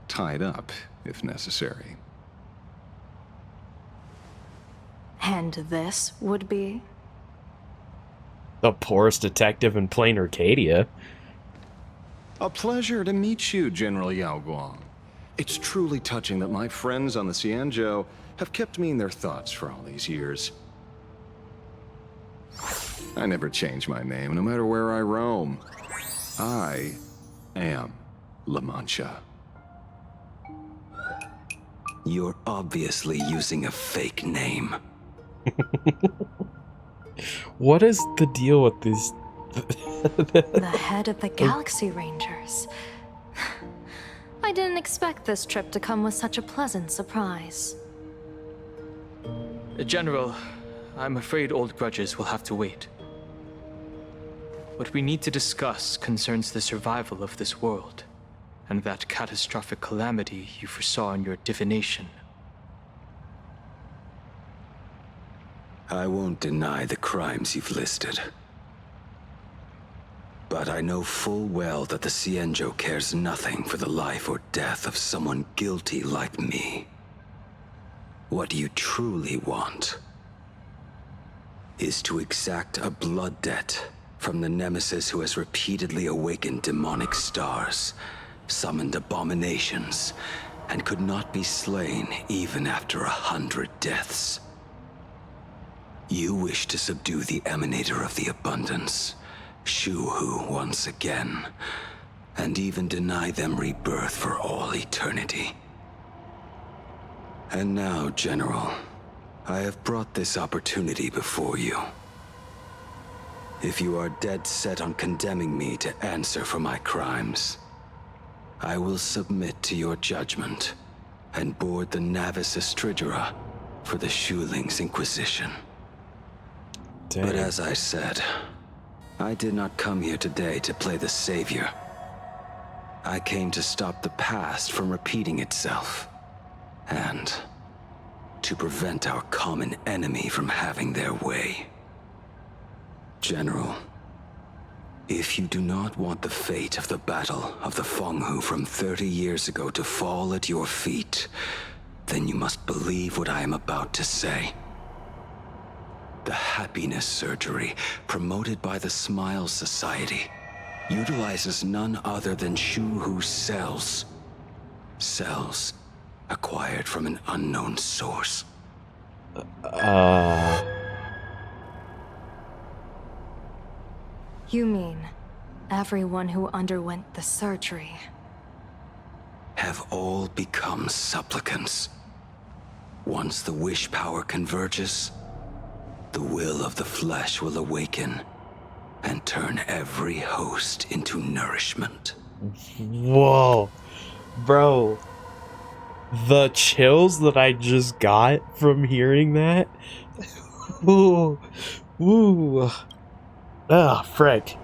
Tied up, if necessary. And this would be? The poorest detective in Planarcadia. A pleasure to meet you, General Yao Guang. It's truly touching that my friends on the Xianzhou have kept me in their thoughts for all these years. I never change my name, no matter where I roam. I am La Mancha. You're obviously using a fake name. What is the deal with these? The head of the Galaxy Rangers. I didn't expect this trip to come with such a pleasant surprise. General, I'm afraid old grudges will have to wait. What we need to discuss concerns the survival of this world, and that catastrophic calamity you foresaw in your divination. I won't deny the crimes you've listed. But I know full well that the Xianzhou cares nothing for the life or death of someone guilty like me. What you truly want is to exact a blood debt from the nemesis who has repeatedly awakened demonic stars, summoned abominations, and could not be slain even after 100 deaths. You wish to subdue the emanator of the abundance, Shu-Hu, once again, and even deny them rebirth for all eternity. And now, General, I have brought this opportunity before you. If you are dead set on condemning me to answer for my crimes, I will submit to your judgment and board the Navis Astridura for the Shuling's Inquisition. Dang. But as I said, I did not come here today to play the savior. I came to stop the past from repeating itself, and to prevent our common enemy from having their way. General, if you do not want the fate of the Battle of the Fenghu from 30 years ago to fall at your feet, then you must believe what I am about to say. The happiness surgery, promoted by the Smile Society, utilizes none other than Shu-Hu's cells. Cells acquired from an unknown source. You mean everyone who underwent the surgery Have all become supplicants. Once the wish power converges, the will of the flesh will awaken and turn every host into nourishment. Whoa, bro. The chills that I just got from hearing that. Ooh, ooh. Ah, frick.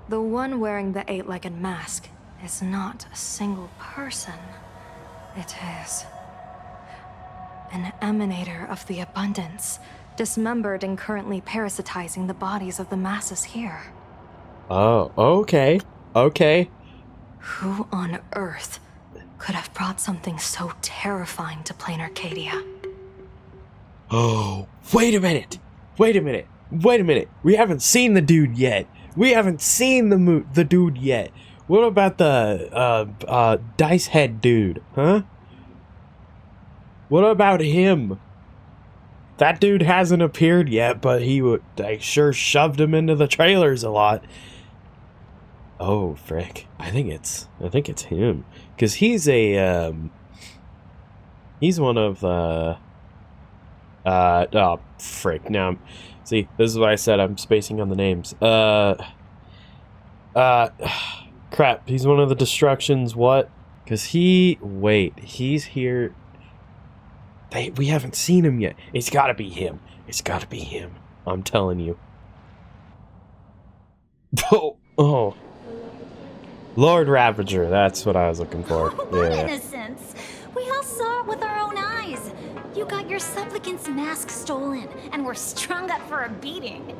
The one wearing the 8-legged mask is not a single person. It is an emanator of the abundance, dismembered and currently parasitizing the bodies of the masses here. Oh, okay. Okay. Who on earth could have brought something so terrifying to Planarcadia? Oh, wait a minute. Wait a minute. Wait a minute. We haven't seen the dude yet. We haven't seen the dude yet. What about the dice head dude, huh? What about him? That dude hasn't appeared yet, but I sure shoved him into the trailers a lot. Oh, frick. I think it's him. Cause he's one of oh, frick. Now, see, this is why I said I'm spacing on the names. Crap. He's one of the Destructions. What? Cause he's here. We haven't seen him yet. It's gotta be him. It's gotta be him. I'm telling you. Oh. Lord Ravager, that's what I was looking for. Oh, innocence. We all saw it with our own eyes. You got your supplicant's mask stolen and were strung up for a beating.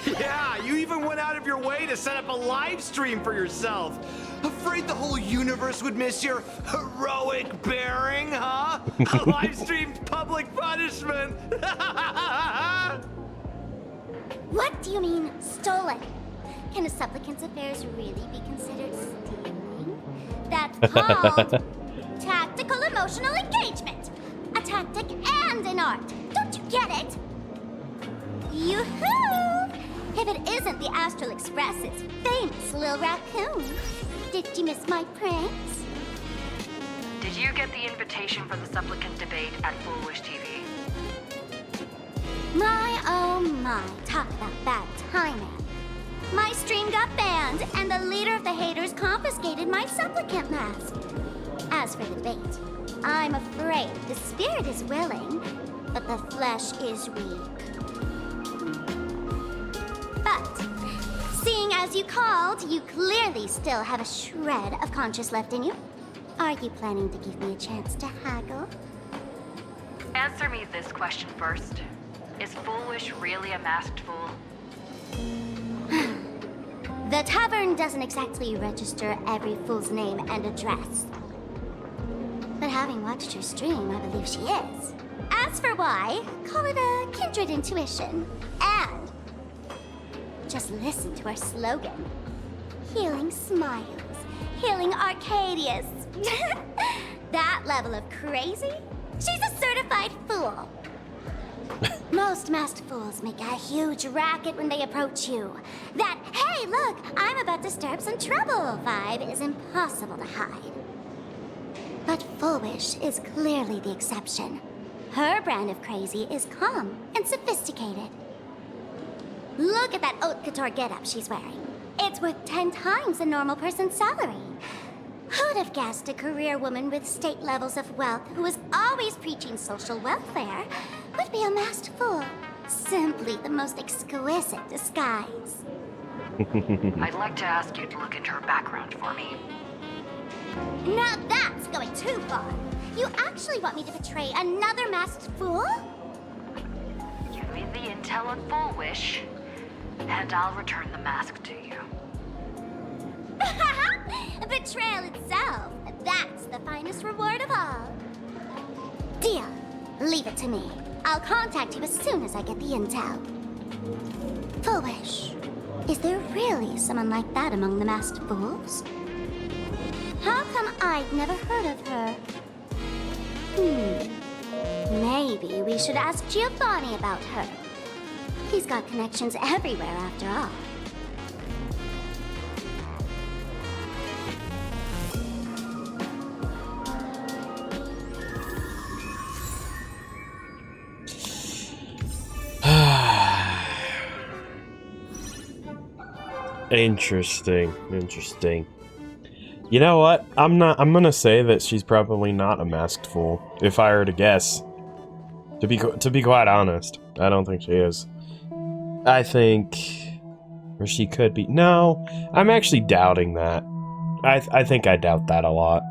Yeah, you even went out of your way to set up a live stream for yourself. Afraid the whole universe would miss your heroic bearing, huh? A live streamed public punishment. What do you mean, stolen? Can a supplicant's affairs really be considered stealing? That's called tactical emotional engagement. A tactic and an art. Don't you get it? Yoo-hoo! If it isn't the Astral Express's famous Lil Raccoon. Did you miss my pranks? Did you get the invitation for the supplicant debate at Foolish TV? My, oh my, talk about bad timing. My stream got banned, and the leader of the haters confiscated my supplicant mask. As for the debate, I'm afraid the spirit is willing, but the flesh is weak. But, seeing as you called, you clearly still have a shred of conscience left in you. Are you planning to give me a chance to haggle? Answer me this question first. Is Foolish really a masked fool? The tavern doesn't exactly register every fool's name and address. But having watched her stream, I believe she is. As for why, call it a kindred intuition. And just listen to our slogan. Healing smiles. Healing Arcadius. That level of crazy? She's a certified fool. Most masked fools make a huge racket when they approach you. That, hey, look, I'm about to stir up some trouble vibe is impossible to hide. But Foolish is clearly the exception. Her brand of crazy is calm and sophisticated. Look at that haute couture getup she's wearing. It's worth 10 times a normal person's salary. Who'd have guessed a career woman with state levels of wealth who was always preaching social welfare would be a masked fool? Simply the most exquisite disguise. I'd like to ask you to look into her background for me. Now that's going too far. You actually want me to betray another masked fool? Give me the intel on Foolish, and I'll return the mask to you. Betrayal itself. That's the finest reward of all. Deal. Leave it to me. I'll contact you as soon as I get the intel. Foolish. Is there really someone like that among the masked fools? How come I'd never heard of her? Maybe we should ask Giovanni about her. He's got connections everywhere after all. Interesting. You know what? I'm gonna say that she's probably not a masked fool, if I were to guess. To be quite honest, I don't think she is. I think, or she could be. No, I'm actually doubting that. I think I doubt that a lot.